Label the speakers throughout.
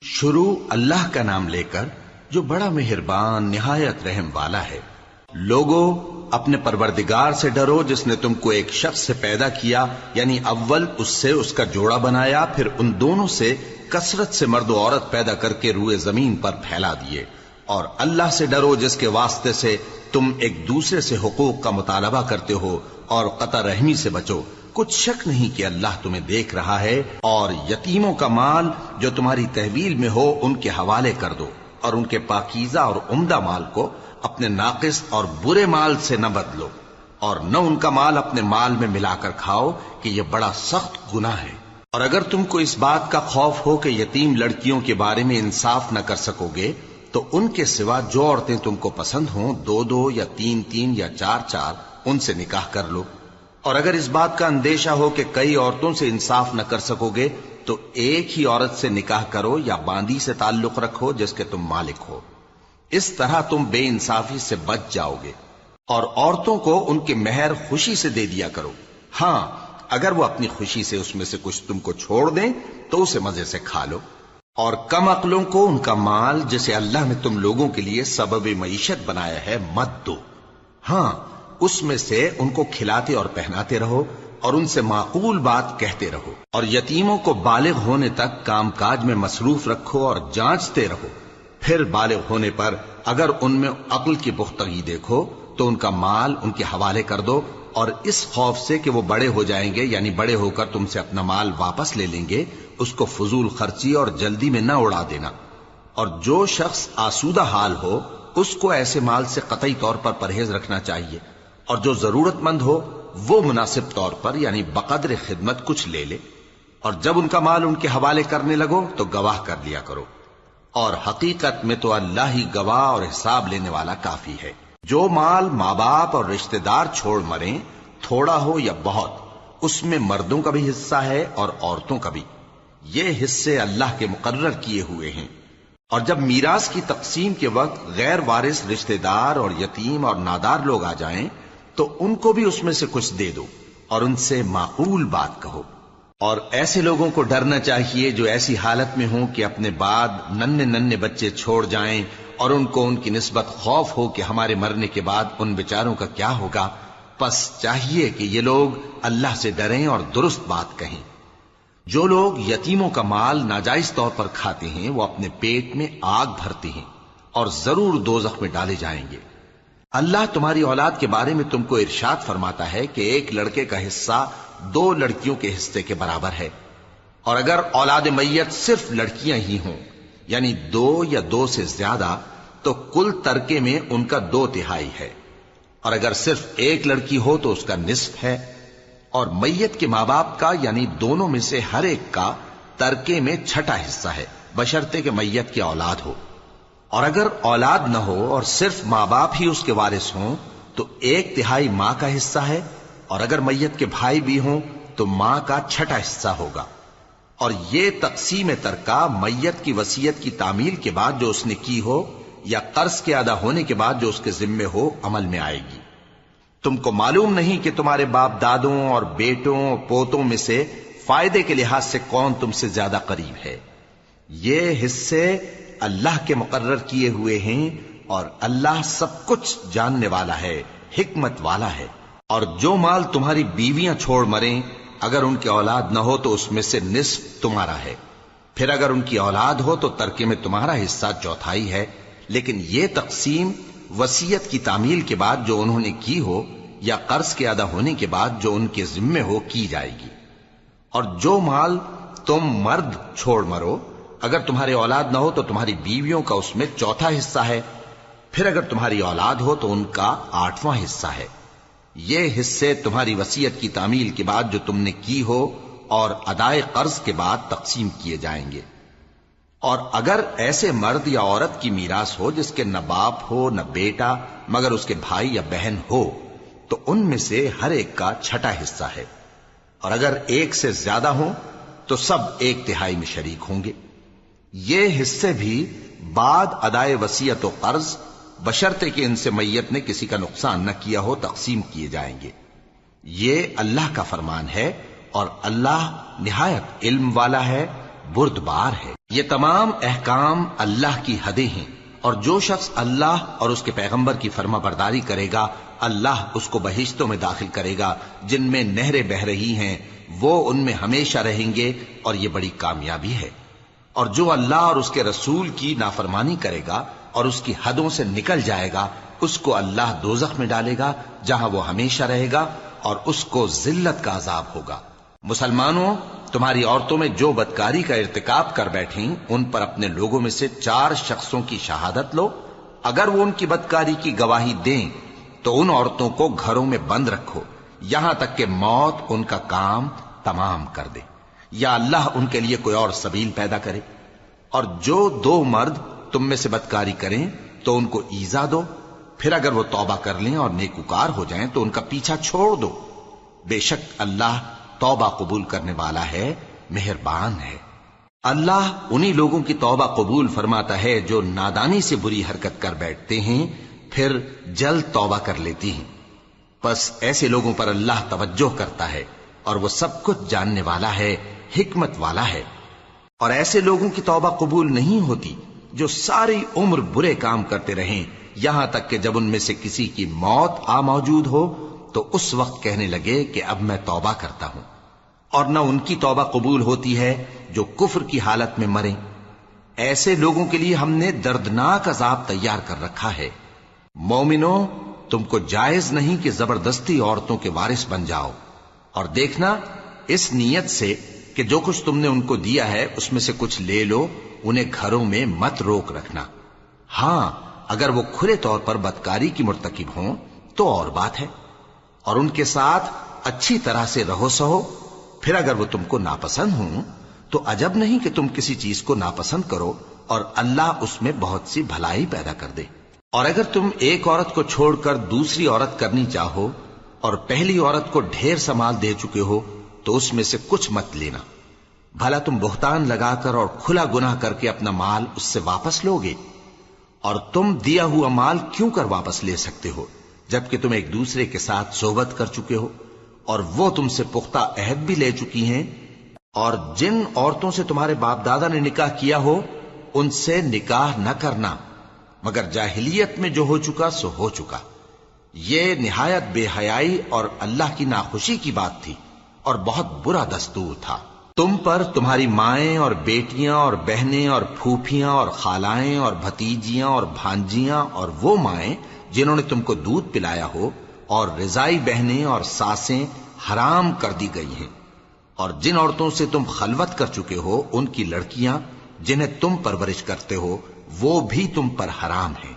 Speaker 1: شروع اللہ کا نام لے کر جو بڑا مہربان نہایت رحم والا ہے۔ لوگو اپنے پروردگار سے ڈرو جس نے تم کو ایک شخص سے پیدا کیا، یعنی اول اس سے اس کا جوڑا بنایا، پھر ان دونوں سے کثرت سے مرد و عورت پیدا کر کے روئے زمین پر پھیلا دیے۔ اور اللہ سے ڈرو جس کے واسطے سے تم ایک دوسرے سے حقوق کا مطالبہ کرتے ہو، اور قطع رحمی سے بچو۔ کچھ شک نہیں کہ اللہ تمہیں دیکھ رہا ہے۔ اور یتیموں کا مال جو تمہاری تحویل میں ہو ان کے حوالے کر دو، اور ان کے پاکیزہ اور عمدہ مال کو اپنے ناقص اور برے مال سے نہ بدلو، اور نہ ان کا مال اپنے مال میں ملا کر کھاؤ کہ یہ بڑا سخت گناہ ہے۔ اور اگر تم کو اس بات کا خوف ہو کہ یتیم لڑکیوں کے بارے میں انصاف نہ کر سکو گے تو ان کے سوا جو عورتیں تم کو پسند ہوں، دو دو یا تین تین یا چار چار ان سے نکاح کر لو۔ اور اگر اس بات کا اندیشہ ہو کہ کئی عورتوں سے انصاف نہ کر سکو گے تو ایک ہی عورت سے نکاح کرو یا باندی سے تعلق رکھو جس کے تم مالک ہو۔ اس طرح تم بے انصافی سے بچ جاؤ گے۔ اور عورتوں کو ان کے مہر خوشی سے دے دیا کرو۔ ہاں، اگر وہ اپنی خوشی سے اس میں سے کچھ تم کو چھوڑ دیں تو اسے مزے سے کھا لو۔ اور کم عقلوں کو ان کا مال جسے اللہ نے تم لوگوں کے لیے سبب معیشت بنایا ہے مت دو۔ ہاں، اس میں سے ان کو کھلاتے اور پہناتے رہو اور ان سے معقول بات کہتے رہو۔ اور یتیموں کو بالغ ہونے تک کام کاج میں مصروف رکھو اور جانچتے رہو۔ پھر بالغ ہونے پر اگر ان میں عقل کی پختگی دیکھو تو ان کا مال ان کے حوالے کر دو، اور اس خوف سے کہ وہ بڑے ہو جائیں گے، یعنی بڑے ہو کر تم سے اپنا مال واپس لے لیں گے، اس کو فضول خرچی اور جلدی میں نہ اڑا دینا۔ اور جو شخص آسودہ حال ہو اس کو ایسے مال سے قطعی طور پر پرہیز رکھنا چاہیے، اور جو ضرورت مند ہو وہ مناسب طور پر یعنی بقدر خدمت کچھ لے لے۔ اور جب ان کا مال ان کے حوالے کرنے لگو تو گواہ کر لیا کرو، اور حقیقت میں تو اللہ ہی گواہ اور حساب لینے والا کافی ہے۔ جو مال ماں باپ اور رشتہ دار چھوڑ مریں، تھوڑا ہو یا بہت، اس میں مردوں کا بھی حصہ ہے اور عورتوں کا بھی۔ یہ حصے اللہ کے مقرر کیے ہوئے ہیں۔ اور جب میراث کی تقسیم کے وقت غیر وارث رشتہ دار اور یتیم اور نادار لوگ آ جائیں تو ان کو بھی اس میں سے کچھ دے دو، اور ان سے معقول بات کہو۔ اور ایسے لوگوں کو ڈرنا چاہیے جو ایسی حالت میں ہوں کہ اپنے بعد ننھے ننھے بچے چھوڑ جائیں، اور ان کو ان کی نسبت خوف ہو کہ ہمارے مرنے کے بعد ان بیچاروں کا کیا ہوگا۔ پس چاہیے کہ یہ لوگ اللہ سے ڈریں اور درست بات کہیں۔ جو لوگ یتیموں کا مال ناجائز طور پر کھاتے ہیں وہ اپنے پیٹ میں آگ بھرتے ہیں اور ضرور دوزخ میں ڈالے جائیں گے۔ اللہ تمہاری اولاد کے بارے میں تم کو ارشاد فرماتا ہے کہ ایک لڑکے کا حصہ دو لڑکیوں کے حصے کے برابر ہے، اور اگر اولاد میت صرف لڑکیاں ہی ہوں یعنی دو یا دو سے زیادہ تو کل ترکے میں ان کا 2/3 ہے، اور اگر صرف ایک لڑکی ہو تو اس کا نصف ہے۔ اور میت کے ماں باپ کا یعنی دونوں میں سے ہر ایک کا ترکے میں 6واں حصہ ہے، بشرطے کہ میت کی اولاد ہو۔ اور اگر اولاد نہ ہو اور صرف ماں باپ ہی اس کے وارث ہوں تو 1/3 ماں کا حصہ ہے، اور اگر میت کے بھائی بھی ہوں تو ماں کا 6واں حصہ ہوگا۔ اور یہ تقسیم ترکہ میت کی وصیت کی تعمیل کے بعد جو اس نے کی ہو یا قرض کے ادا ہونے کے بعد جو اس کے ذمے ہو عمل میں آئے گی۔ تم کو معلوم نہیں کہ تمہارے باپ دادوں اور بیٹوں اور پوتوں میں سے فائدے کے لحاظ سے کون تم سے زیادہ قریب ہے۔ یہ حصے اللہ کے مقرر کیے ہوئے ہیں، اور اللہ سب کچھ جاننے والا ہے، حکمت والا ہے۔ اور جو مال تمہاری بیویاں چھوڑ مریں اگر ان کی اولاد نہ ہو تو اس میں سے نصف تمہارا ہے، پھر اگر ان کی اولاد ہو تو ترکے میں تمہارا حصہ 1/4 ہے۔ لیکن یہ تقسیم وصیت کی تعمیل کے بعد جو انہوں نے کی ہو یا قرض کے ادا ہونے کے بعد جو ان کے ذمے ہو کی جائے گی۔ اور جو مال تم مرد چھوڑ مرو اگر تمہاری اولاد نہ ہو تو تمہاری بیویوں کا اس میں 1/4 حصہ ہے، پھر اگر تمہاری اولاد ہو تو ان کا 8واں حصہ ہے۔ یہ حصے تمہاری وصیت کی تعمیل کے بعد جو تم نے کی ہو اور ادائے قرض کے بعد تقسیم کیے جائیں گے۔ اور اگر ایسے مرد یا عورت کی میراث ہو جس کے نہ باپ ہو نہ بیٹا مگر اس کے بھائی یا بہن ہو تو ان میں سے ہر ایک کا 6واں حصہ ہے، اور اگر ایک سے زیادہ ہوں تو سب 1/3 میں شریک ہوں گے۔ یہ حصے بھی بعد ادائے وصیت و قرض بشرطے کہ ان سے میت نے کسی کا نقصان نہ کیا ہو تقسیم کیے جائیں گے۔ یہ اللہ کا فرمان ہے، اور اللہ نہایت علم والا ہے، بردبار ہے۔ یہ تمام احکام اللہ کی حدیں ہیں، اور جو شخص اللہ اور اس کے پیغمبر کی فرما برداری کرے گا اللہ اس کو بہشتوں میں داخل کرے گا جن میں نہریں بہہ رہی ہیں، وہ ان میں ہمیشہ رہیں گے، اور یہ بڑی کامیابی ہے۔ اور جو اللہ اور اس کے رسول کی نافرمانی کرے گا اور اس کی حدوں سے نکل جائے گا اس کو اللہ دوزخ میں ڈالے گا جہاں وہ ہمیشہ رہے گا، اور اس کو ذلت کا عذاب ہوگا۔ مسلمانوں، تمہاری عورتوں میں جو بدکاری کا ارتکاب کر بیٹھیں ان پر اپنے لوگوں میں سے 4 شخصوں کی شہادت لو۔ اگر وہ ان کی بدکاری کی گواہی دیں تو ان عورتوں کو گھروں میں بند رکھو یہاں تک کہ موت ان کا کام تمام کر دے، یا اللہ ان کے لیے کوئی اور سبیل پیدا کرے۔ اور جو 2 مرد تم میں سے بدکاری کریں تو ان کو ایذا دو، پھر اگر وہ توبہ کر لیں اور نیکوکار ہو جائیں تو ان کا پیچھا چھوڑ دو۔ بے شک اللہ توبہ قبول کرنے والا ہے، مہربان ہے۔ اللہ انہی لوگوں کی توبہ قبول فرماتا ہے جو نادانی سے بری حرکت کر بیٹھتے ہیں پھر جلد توبہ کر لیتی ہیں، پس ایسے لوگوں پر اللہ توجہ کرتا ہے اور وہ سب کچھ جاننے والا ہے، حکمت والا ہے۔ اور ایسے لوگوں کی توبہ قبول نہیں ہوتی جو ساری عمر برے کام کرتے رہیں یہاں تک کہ جب ان میں سے کسی کی موت آ موجود ہو تو اس وقت کہنے لگے کہ اب میں توبہ کرتا ہوں۔ اور نہ ان کی توبہ قبول ہوتی ہے جو کفر کی حالت میں مریں۔ ایسے لوگوں کے لیے ہم نے دردناک عذاب تیار کر رکھا ہے۔ مومنوں، تم کو جائز نہیں کہ زبردستی عورتوں کے وارث بن جاؤ، اور دیکھنا اس نیت سے کہ جو کچھ تم نے ان کو دیا ہے اس میں سے کچھ لے لو، انہیں گھروں میں مت روک رکھنا۔ ہاں، اگر وہ کھلے طور پر بدکاری کی مرتکب ہوں تو اور بات ہے، اور ان کے ساتھ اچھی طرح سے رہو سہو۔ پھر اگر وہ تم کو ناپسند ہوں تو عجب نہیں کہ تم کسی چیز کو ناپسند کرو، اور اللہ اس میں بہت سی بھلائی پیدا کر دے۔ اور اگر تم ایک عورت کو چھوڑ کر دوسری عورت کرنی چاہو اور پہلی عورت کو ڈھیر سا مال دے چکے ہو تو اس میں سے کچھ مت لینا، بھلا تم بہتان لگا کر اور کھلا گناہ کر کے اپنا مال اس سے واپس لوگے؟ اور تم دیا ہوا مال کیوں کر واپس لے سکتے ہو جبکہ تم ایک دوسرے کے ساتھ صحبت کر چکے ہو اور وہ تم سے پختہ عہد بھی لے چکی ہیں؟ اور جن عورتوں سے تمہارے باپ دادا نے نکاح کیا ہو ان سے نکاح نہ کرنا مگر جاہلیت میں جو ہو چکا سو ہو چکا۔ یہ نہایت بے حیائی اور اللہ کی ناخوشی کی بات تھی اور بہت برا دستور تھا۔ تم پر تمہاری مائیں اور بیٹیاں اور بہنیں اور پھوپھیاں اور خالائیں اور بھتیجیاں اور بھانجیاں اور وہ مائیں جنہوں نے تم کو دودھ پلایا ہو اور رضائی بہنیں اور ساسیں حرام کر دی گئی ہیں، اور جن عورتوں سے تم خلوت کر چکے ہو ان کی لڑکیاں جنہیں تم پرورش کرتے ہو وہ بھی تم پر حرام ہیں۔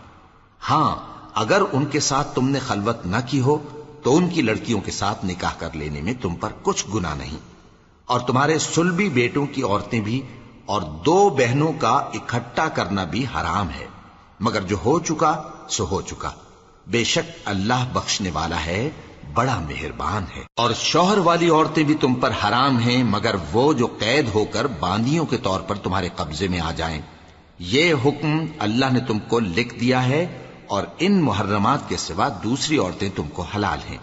Speaker 1: ہاں، اگر ان کے ساتھ تم نے خلوت نہ کی ہو تو ان کی لڑکیوں کے ساتھ نکاح کر لینے میں تم پر کچھ گناہ نہیں۔ اور تمہارے صلبی بیٹوں کی عورتیں بھی اور 2 بہنوں کا اکٹھا کرنا بھی حرام ہے، مگر جو ہو چکا سو ہو چکا۔ بے شک اللہ بخشنے والا ہے، بڑا مہربان ہے۔ اور شوہر والی عورتیں بھی تم پر حرام ہیں مگر وہ جو قید ہو کر باندیوں کے طور پر تمہارے قبضے میں آ جائیں۔ یہ حکم اللہ نے تم کو لکھ دیا ہے، اور ان محرمات کے سوا دوسری عورتیں تم کو حلال ہیں،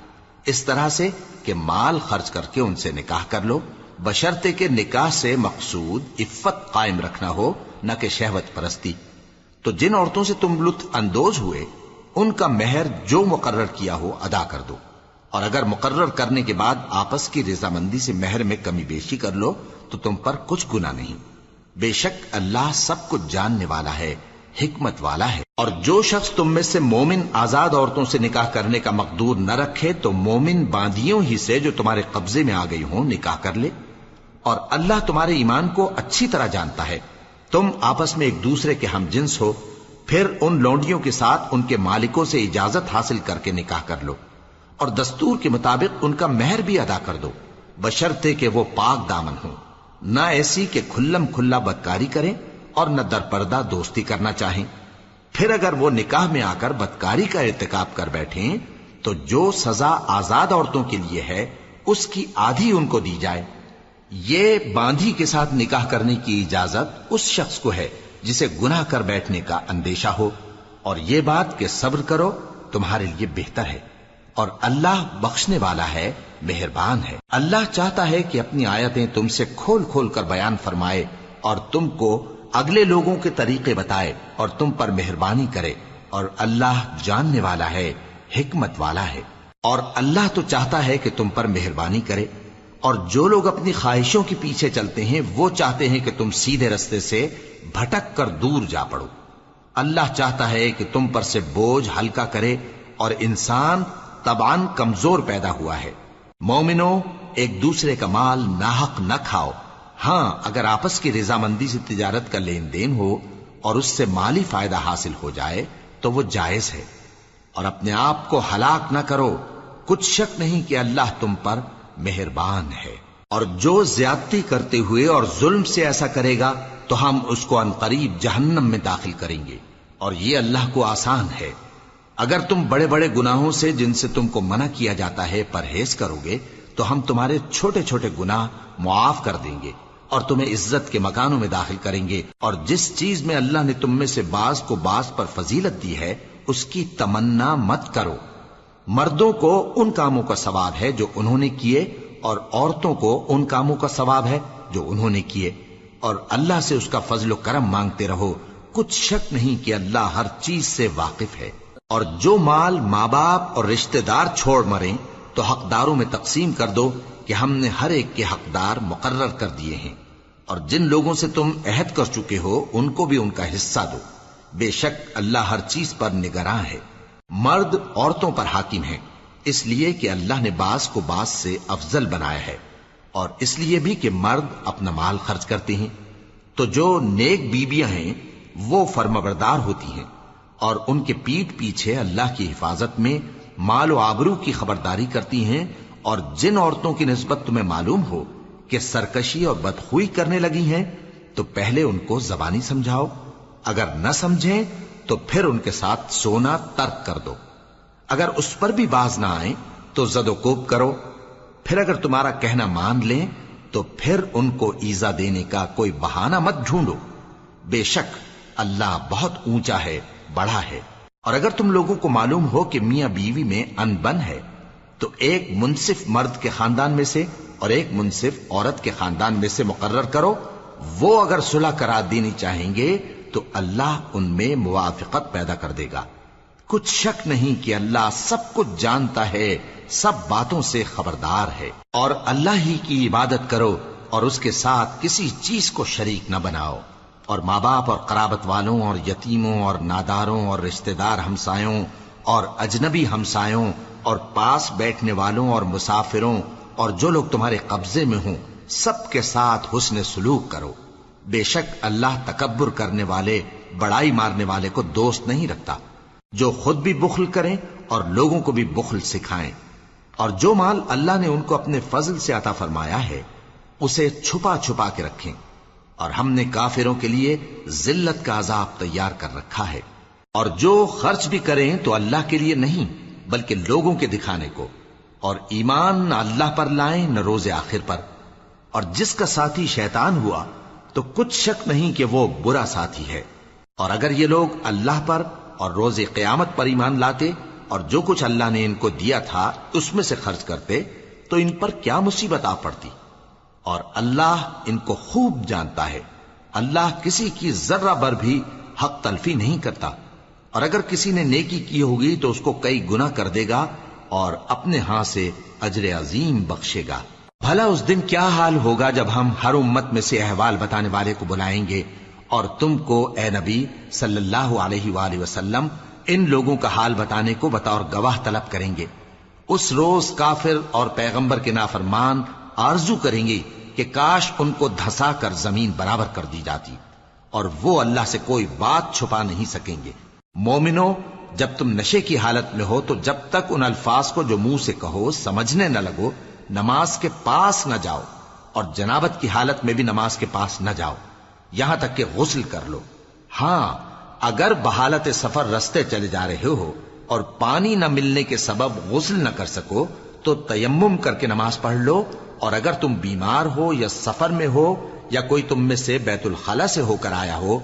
Speaker 1: اس طرح سے کہ مال خرچ کر کے ان سے نکاح کر لو، بشرطے کہ نکاح سے مقصود عفت قائم رکھنا ہو نہ کہ شہوت پرستی۔ تو جن عورتوں سے تم لطف اندوز ہوئے ان کا مہر جو مقرر کیا ہو ادا کر دو، اور اگر مقرر کرنے کے بعد آپس کی رضامندی سے مہر میں کمی بیشی کر لو تو تم پر کچھ گناہ نہیں۔ بے شک اللہ سب کچھ جاننے والا ہے، حکمت والا ہے۔ اور جو شخص تم میں سے مومن آزاد عورتوں سے نکاح کرنے کا مقدور نہ رکھے تو مومن باندیوں ہی سے جو تمہارے قبضے میں آ گئی ہوں نکاح کر لے، اور اللہ تمہارے ایمان کو اچھی طرح جانتا ہے۔ تم آپس میں ایک دوسرے کے ہم جنس ہو، پھر ان لونڈیوں کے ساتھ ان کے مالکوں سے اجازت حاصل کر کے نکاح کر لو، اور دستور کے مطابق ان کا مہر بھی ادا کر دو، بشرطے کہ وہ پاک دامن ہوں، نہ ایسی کہ کھلم کھلا بدکاری کریں اور نہ درپردہ دوستی کرنا چاہیں۔ پھر اگر وہ نکاح میں آ کر بدکاری کا ارتکاب کر بیٹھیں تو جو سزا آزاد عورتوں کے لیے ہے اس کی آدھی ان کو دی جائے۔ یہ باندھی کے ساتھ نکاح کرنے کی اجازت اس شخص کو ہے جسے گناہ کر بیٹھنے کا اندیشہ ہو، اور یہ بات کہ صبر کرو تمہارے لیے بہتر ہے، اور اللہ بخشنے والا ہے، مہربان ہے۔ اللہ چاہتا ہے کہ اپنی آیتیں تم سے کھول کھول کر بیان فرمائے اور تم کو اگلے لوگوں کے طریقے بتائے اور تم پر مہربانی کرے، اور اللہ جاننے والا ہے، حکمت والا ہے۔ اور اللہ تو چاہتا ہے کہ تم پر مہربانی کرے، اور جو لوگ اپنی خواہشوں کے پیچھے چلتے ہیں وہ چاہتے ہیں کہ تم سیدھے رستے سے بھٹک کر دور جا پڑو۔ اللہ چاہتا ہے کہ تم پر سے بوجھ ہلکا کرے، اور انسان طبعاً کمزور پیدا ہوا ہے۔ مومنو، ایک دوسرے کا مال ناحق نہ کھاؤ۔ ہاں، اگر آپس کی رضامندی سے تجارت کا لین دین ہو اور اس سے مالی فائدہ حاصل ہو جائے تو وہ جائز ہے، اور اپنے آپ کو ہلاک نہ کرو، کچھ شک نہیں کہ اللہ تم پر مہربان ہے۔ اور جو زیادتی کرتے ہوئے اور ظلم سے ایسا کرے گا تو ہم اس کو عنقریب جہنم میں داخل کریں گے، اور یہ اللہ کو آسان ہے۔ اگر تم بڑے بڑے گناہوں سے جن سے تم کو منع کیا جاتا ہے پرہیز کرو گے تو ہم تمہارے چھوٹے چھوٹے گناہ معاف کر دیں گے اور تمہیں عزت کے مکانوں میں داخل کریں گے۔ اور جس چیز میں اللہ نے تم میں سے بعض کو بعض پر فضیلت دی ہے اس کی تمنا مت کرو۔ مردوں کو ان کاموں کا ثواب ہے جو انہوں نے کیے، اور عورتوں کو ان کاموں کا ثواب ہے جو انہوں نے کیے، اور اللہ سے اس کا فضل و کرم مانگتے رہو، کچھ شک نہیں کہ اللہ ہر چیز سے واقف ہے۔ اور جو مال ماں باپ اور رشتہ دار چھوڑ مریں تو حقداروں میں تقسیم کر دو کہ ہم نے ہر ایک کے حقدار مقرر کر دیے ہیں، اور جن لوگوں سے تم عہد کر چکے ہو ان کو بھی ان کا حصہ دو، بے شک اللہ ہر چیز پر نگراں ہے۔ مرد عورتوں پر حاکم ہیں، اس لیے کہ اللہ نے بعض کو بعض سے افضل بنایا ہے، اور اس لیے بھی کہ مرد اپنا مال خرچ کرتے ہیں۔ تو جو نیک بیویاں ہیں وہ فرمانبردار ہوتی ہیں، اور ان کے پیٹھ پیچھے اللہ کی حفاظت میں مال و آبرو کی خبرداری کرتی ہیں۔ اور جن عورتوں کی نسبت تمہیں معلوم ہو کہ سرکشی اور بدخوئی کرنے لگی ہیں تو پہلے ان کو زبانی سمجھاؤ، اگر نہ سمجھیں تو پھر ان کے ساتھ سونا ترک کر دو۔ اگر اس پر بھی باز نہ آئیں تو زد و کوب کرو، پھر اگر تمہارا کہنا مان لیں تو پھر ان کو ایذا دینے کا کوئی بہانہ مت ڈھونڈو، بے شک اللہ بہت اونچا ہے، بڑا ہے۔ اور اگر تم لوگوں کو معلوم ہو کہ میاں بیوی میں انبن ہے تو ایک منصف مرد کے خاندان میں سے اور ایک منصف عورت کے خاندان میں سے مقرر کرو، وہ اگر صلح کرا دینی چاہیں گے تو اللہ ان میں موافقت پیدا کر دے گا۔ کچھ شک نہیں کہ اللہ سب کچھ جانتا ہے، سب باتوں سے خبردار ہے۔ اور اللہ ہی کی عبادت کرو اور اس کے ساتھ کسی چیز کو شریک نہ بناؤ، اور ماں باپ اور قرابت والوں اور یتیموں اور ناداروں اور رشتہ دار ہمسایوں اور اجنبی ہمسایوں اور پاس بیٹھنے والوں اور مسافروں اور جو لوگ تمہارے قبضے میں ہوں سب کے ساتھ حسن سلوک کرو، بے شک اللہ تکبر کرنے والے، بڑائی مارنے والے کو دوست نہیں رکھتا۔ جو خود بھی بخل کریں اور لوگوں کو بھی بخل سکھائیں، اور جو مال اللہ نے ان کو اپنے فضل سے عطا فرمایا ہے اسے چھپا چھپا کے رکھیں، اور ہم نے کافروں کے لیے ذلت کا عذاب تیار کر رکھا ہے۔ اور جو خرچ بھی کریں تو اللہ کے لیے نہیں بلکہ لوگوں کے دکھانے کو، اور ایمان نہ اللہ پر لائیں نہ روز آخر پر۔ اور جس کا ساتھی شیطان ہوا تو کچھ شک نہیں کہ وہ برا ساتھی ہے۔ اور اگر یہ لوگ اللہ پر اور روز قیامت پر ایمان لاتے اور جو کچھ اللہ نے ان کو دیا تھا اس میں سے خرچ کرتے تو ان پر کیا مصیبت آ پڑتی، اور اللہ ان کو خوب جانتا ہے۔ اللہ کسی کی ذرہ بر بھی حق تلفی نہیں کرتا، اور اگر کسی نے نیکی کی ہوگی تو اس کو کئی گنا کر دے گا اور اپنے ہاں سے اجر عظیم بخشے گا۔ بھلا اس دن کیا حال ہوگا جب ہم ہر امت میں سے احوال بتانے والے کو بلائیں گے اور تم کو اے نبی صلی اللہ علیہ وآلہ وسلم ان لوگوں کا حال بتانے کو بطور گواہ طلب کریں گے۔ اس روز کافر اور پیغمبر کے نافرمان آرزو کریں گے کہ کاش ان کو دھسا کر زمین برابر کر دی جاتی، اور وہ اللہ سے کوئی بات چھپا نہیں سکیں گے۔ مومنو، جب تم نشے کی حالت میں ہو تو جب تک ان الفاظ کو جو منہ سے کہو سمجھنے نہ لگو نماز کے پاس نہ جاؤ، اور جنابت کی حالت میں بھی نماز کے پاس نہ جاؤ یہاں تک کہ غسل کر لو۔ ہاں، اگر بحالت سفر رستے چلے جا رہے ہو اور پانی نہ ملنے کے سبب غسل نہ کر سکو تو تیمم کر کے نماز پڑھ لو، اور اگر تم بیمار ہو یا سفر میں ہو یا کوئی تم میں سے بیت الخلا سے ہو کر آیا ہو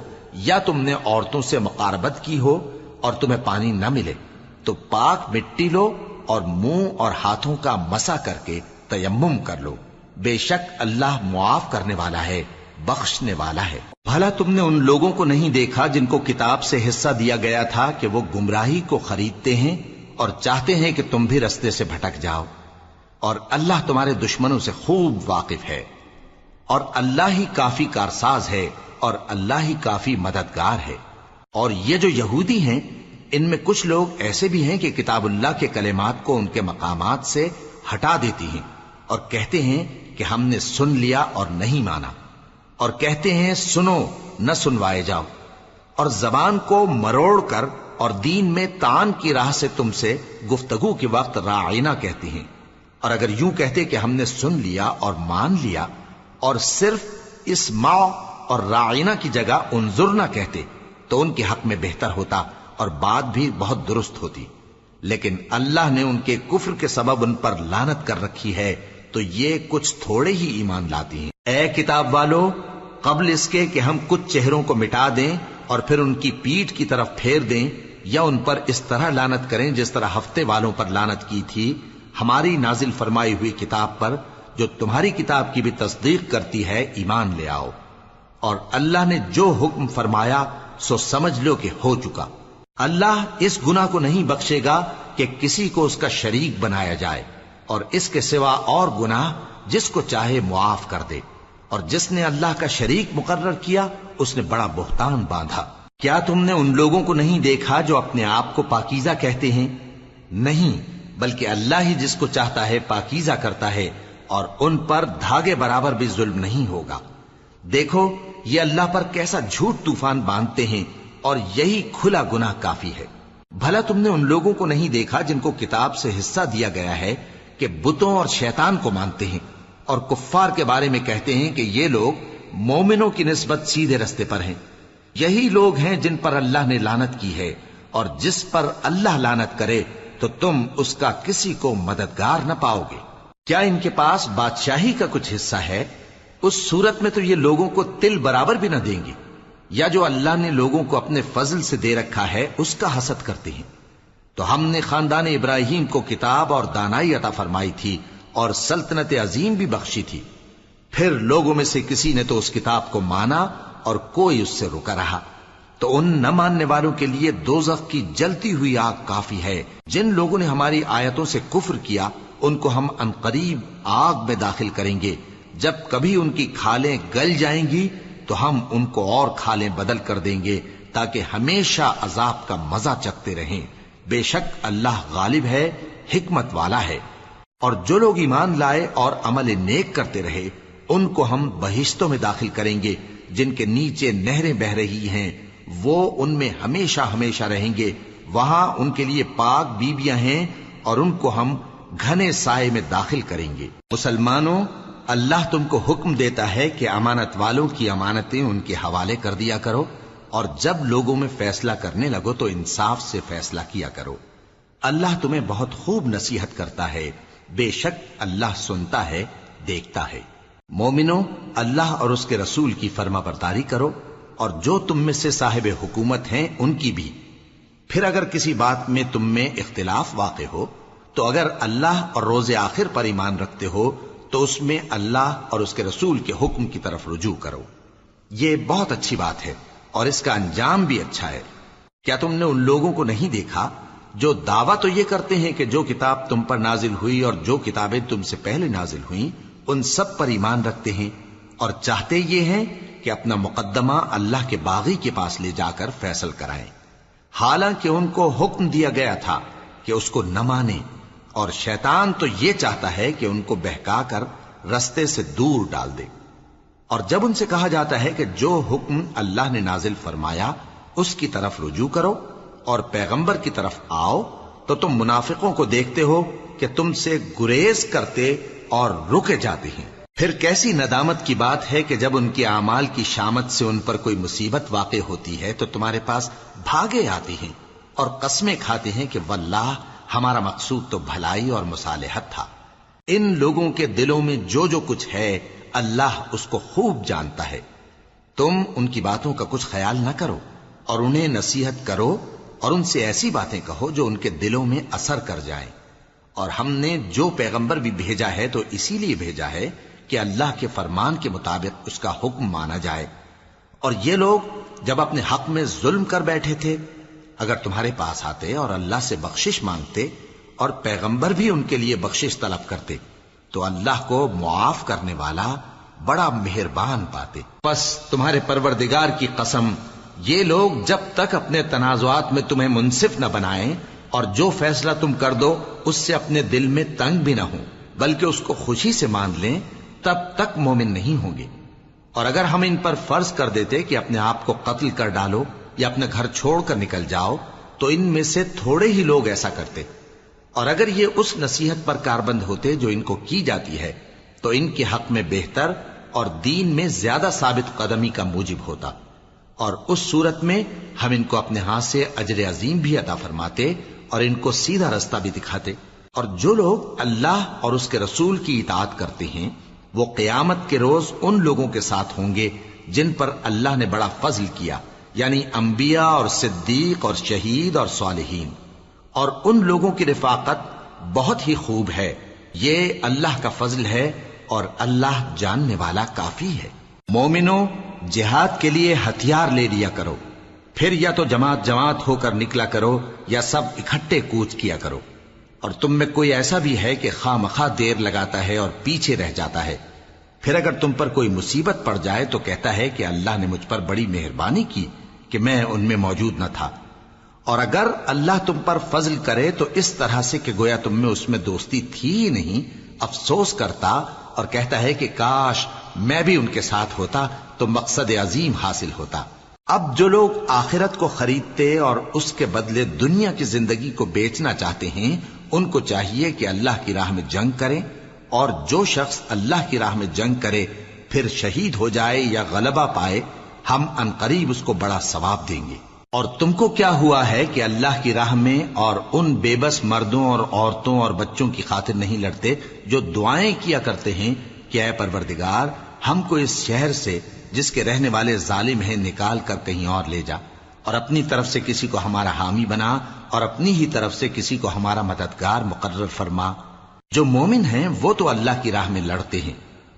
Speaker 1: یا تم نے عورتوں سے مقاربت کی ہو اور تمہیں پانی نہ ملے تو پاک مٹی لو اور منہ اور ہاتھوں کا مسح کر کے تیمم کر لو، بے شک اللہ معاف کرنے والا ہے، بخشنے والا ہے۔ بھلا تم نے ان لوگوں کو نہیں دیکھا جن کو کتاب سے حصہ دیا گیا تھا کہ وہ گمراہی کو خریدتے ہیں اور چاہتے ہیں کہ تم بھی رستے سے بھٹک جاؤ، اور اللہ تمہارے دشمنوں سے خوب واقف ہے، اور اللہ ہی کافی کارساز ہے، اور اللہ ہی کافی مددگار ہے۔ اور یہ جو یہودی ہیں، ان میں کچھ لوگ ایسے بھی ہیں کہ کتاب اللہ کے کلمات کو ان کے مقامات سے ہٹا دیتی ہیں اور کہتے ہیں کہ ہم نے سن لیا اور نہیں مانا، اور کہتے ہیں سنو نہ سنوائے جاؤ، اور زبان کو مروڑ کر اور دین میں طعن کی راہ سے تم سے گفتگو کے وقت راعینا کہتی ہیں۔ اور اگر یوں کہتے کہ ہم نے سن لیا اور مان لیا، اور صرف اسمع اور راعینا کی جگہ انظرنا کہتے، تو ان کے حق میں بہتر ہوتا اور بات بھی بہت درست ہوتی۔ لیکن اللہ نے ان کے کفر کے سبب ان پر لعنت کر رکھی ہے، تو یہ کچھ تھوڑے ہی ایمان لاتی ہیں۔ اے کتاب والو، قبل اس کے کہ ہم کچھ چہروں کو مٹا دیں اور پھر ان کی پیٹھ کی طرف پھیر دیں یا ان پر اس طرح لعنت کریں جس طرح ہفتے والوں پر لعنت کی تھی، ہماری نازل فرمائی ہوئی کتاب پر جو تمہاری کتاب کی بھی تصدیق کرتی ہے ایمان لے آؤ۔ اور اللہ نے جو حکم فرمایا سو سمجھ لو کہ ہو چکا۔ اللہ اس گناہ کو نہیں بخشے گا کہ کسی کو اس کا شریک بنایا جائے، اور اس کے سوا اور گناہ جس کو چاہے معاف کر دے، اور جس نے اللہ کا شریک مقرر کیا اس نے بڑا بہتان باندھا۔ کیا تم نے ان لوگوں کو نہیں دیکھا جو اپنے آپ کو پاکیزہ کہتے ہیں؟ نہیں، بلکہ اللہ ہی جس کو چاہتا ہے پاکیزہ کرتا ہے، اور ان پر دھاگے برابر بھی ظلم نہیں ہوگا۔ دیکھو یہ اللہ پر کیسا جھوٹ طوفان باندھتے ہیں، اور یہی کھلا گناہ کافی ہے۔ بھلا تم نے ان لوگوں کو نہیں دیکھا جن کو کتاب سے حصہ دیا گیا ہے کہ بتوں اور شیطان کو مانتے ہیں، اور کفار کے بارے میں کہتے ہیں کہ یہ لوگ مومنوں کی نسبت سیدھے رستے پر ہیں۔ یہی لوگ ہیں جن پر اللہ نے لعنت کی ہے، اور جس پر اللہ لعنت کرے تو تم اس کا کسی کو مددگار نہ پاؤ گے۔ کیا ان کے پاس بادشاہی کا کچھ حصہ ہے؟ اس صورت میں تو یہ لوگوں کو تل برابر بھی نہ دیں گے۔ یا جو اللہ نے لوگوں کو اپنے فضل سے دے رکھا ہے اس کا حسد کرتے ہیں۔ تو ہم نے خاندان ابراہیم کو کتاب اور دانائی عطا فرمائی تھی اور سلطنت عظیم بھی بخشی تھی۔ پھر لوگوں میں سے کسی نے تو اس کتاب کو مانا اور کوئی اس سے رکا رہا، تو ان نہ ماننے والوں کے لیے دوزخ کی جلتی ہوئی آگ کافی ہے۔ جن لوگوں نے ہماری آیتوں سے کفر کیا ان کو ہم عنقریب آگ میں داخل کریں گے۔ جب کبھی ان کی کھالیں گل جائیں گی تو ہم ان کو اور کھالیں بدل کر دیں گے تاکہ ہمیشہ عذاب کا مزہ چکھتے رہیں۔ بے شک اللہ غالب ہے، حکمت والا ہے۔ اور جو لوگ ایمان لائے اور عمل نیک کرتے رہے ان کو ہم بہشتوں میں داخل کریں گے جن کے نیچے نہریں بہ رہی ہیں، وہ ان میں ہمیشہ ہمیشہ رہیں گے۔ وہاں ان کے لیے پاک بیویاں ہیں اور ان کو ہم گھنے سائے میں داخل کریں گے۔ مسلمانوں، اللہ تم کو حکم دیتا ہے کہ امانت والوں کی امانتیں ان کے حوالے کر دیا کرو، اور جب لوگوں میں فیصلہ کرنے لگو تو انصاف سے فیصلہ کیا کرو۔ اللہ تمہیں بہت خوب نصیحت کرتا ہے، بے شک اللہ سنتا ہے، دیکھتا ہے۔ مومنو، اللہ اور اس کے رسول کی فرما برداری کرو، اور جو تم میں سے صاحب حکومت ہیں ان کی بھی۔ پھر اگر کسی بات میں تم میں اختلاف واقع ہو تو اگر اللہ اور روز آخر پر ایمان رکھتے ہو تو اس میں اللہ اور اس کے رسول کے حکم کی طرف رجوع کرو۔ یہ بہت اچھی بات ہے اور اس کا انجام بھی اچھا ہے۔ کیا تم نے ان لوگوں کو نہیں دیکھا جو دعویٰ تو یہ کرتے ہیں کہ جو کتاب تم پر نازل ہوئی اور جو کتابیں تم سے پہلے نازل ہوئیں ان سب پر ایمان رکھتے ہیں، اور چاہتے یہ ہیں کہ اپنا مقدمہ اللہ کے باغی کے پاس لے جا کر فیصل کرائیں، حالانکہ ان کو حکم دیا گیا تھا کہ اس کو نہ مانیں، اور شیطان تو یہ چاہتا ہے کہ ان کو بہکا کر رستے سے دور ڈال دے۔ اور جب ان سے کہا جاتا ہے کہ جو حکم اللہ نے نازل فرمایا اس کی طرف رجوع کرو اور پیغمبر کی طرف آؤ، تو تم منافقوں کو دیکھتے ہو کہ تم سے گریز کرتے اور رکے جاتے ہیں۔ پھر کیسی ندامت کی بات ہے کہ جب ان کے اعمال کی شامت سے ان پر کوئی مصیبت واقع ہوتی ہے تو تمہارے پاس بھاگے آتے ہیں اور قسمیں کھاتے ہیں کہ واللہ ہمارا مقصود تو بھلائی اور مصالحت تھا۔ ان لوگوں کے دلوں میں جو جو کچھ ہے اللہ اس کو خوب جانتا ہے۔ تم ان کی باتوں کا کچھ خیال نہ کرو اور انہیں نصیحت کرو اور ان سے ایسی باتیں کہو جو ان کے دلوں میں اثر کر جائیں۔ اور ہم نے جو پیغمبر بھی بھیجا ہے تو اسی لیے بھیجا ہے کہ اللہ کے فرمان کے مطابق اس کا حکم مانا جائے. اور یہ لوگ جب اپنے حق میں ظلم کر بیٹھے تھے، اگر تمہارے پاس آتے اور اللہ سے بخشش مانگتے اور پیغمبر بھی ان کے لیے بخشش طلب کرتے تو اللہ کو معاف کرنے والا بڑا مہربان پاتے. پس تمہارے پروردگار کی قسم، یہ لوگ جب تک اپنے تنازعات میں تمہیں منصف نہ بنائیں اور جو فیصلہ تم کر دو اس سے اپنے دل میں تنگ بھی نہ ہوں بلکہ اس کو خوشی سے مان لیں، تب تک مومن نہیں ہوں گے. اور اگر ہم ان پر فرض کر دیتے کہ اپنے آپ کو قتل کر ڈالو یا اپنے گھر چھوڑ کر نکل جاؤ تو ان میں سے تھوڑے ہی لوگ ایسا کرتے. اور اگر یہ اس نصیحت پر کاربند ہوتے جو ان کو کی جاتی ہے تو ان کے حق میں بہتر اور دین میں زیادہ ثابت قدمی کا موجب ہوتا. اور اس صورت میں ہم ان کو اپنے ہاتھ سے اجر عظیم بھی عطا فرماتے اور ان کو سیدھا رستہ بھی دکھاتے. اور جو لوگ اللہ اور اس کے رسول کی اطاعت کرتے ہیں وہ قیامت کے روز ان لوگوں کے ساتھ ہوں گے جن پر اللہ نے بڑا فضل کیا، یعنی انبیاء اور صدیق اور شہید اور صالحین. اور ان لوگوں کی رفاقت بہت ہی خوب ہے. یہ اللہ کا فضل ہے اور اللہ جاننے والا کافی ہے. مومنوں، جہاد کے لیے ہتھیار لے لیا کرو، پھر یا تو جماعت جماعت ہو کر نکلا کرو یا سب اکٹھے کوچ کیا کرو. اور تم میں کوئی ایسا بھی ہے کہ خواہ مخواہ دیر لگاتا ہے اور پیچھے رہ جاتا ہے، پھر اگر تم پر کوئی مصیبت پڑ جائے تو کہتا ہے کہ اللہ نے مجھ پر بڑی مہربانی کی کہ میں ان میں موجود نہ تھا. اور اگر اللہ تم پر فضل کرے تو اس طرح سے کہ گویا تم میں اس میں دوستی تھی ہی نہیں، افسوس کرتا اور کہتا ہے کہ کاش میں بھی ان کے ساتھ ہوتا تو مقصد عظیم حاصل ہوتا. اب جو لوگ آخرت کو خریدتے اور اس کے بدلے دنیا کی زندگی کو بیچنا چاہتے ہیں ان کو چاہیے کہ اللہ کی راہ میں جنگ کریں، اور جو شخص اللہ کی راہ میں جنگ کرے پھر شہید ہو جائے یا غلبہ پائے ہم عنقریب اس کو بڑا ثواب دیں گے. اور تم کو کیا ہوا ہے کہ اللہ کی راہ میں اور ان بے بس مردوں اور عورتوں اور بچوں کی خاطر نہیں لڑتے جو دعائیں کیا کرتے ہیں کہ اے پروردگار ہم کو اس شہر سے جس کے رہنے والے ظالم ہیں نکال کر کہیں اور لے جا، اور اپنی طرف سے کسی کو ہمارا حامی بنا اور اپنی ہی طرف سے کسی کو ہمارا مددگار مقرر فرما. جو مومن ہیں وہ تو اللہ کی راہ میں لڑتے ہیں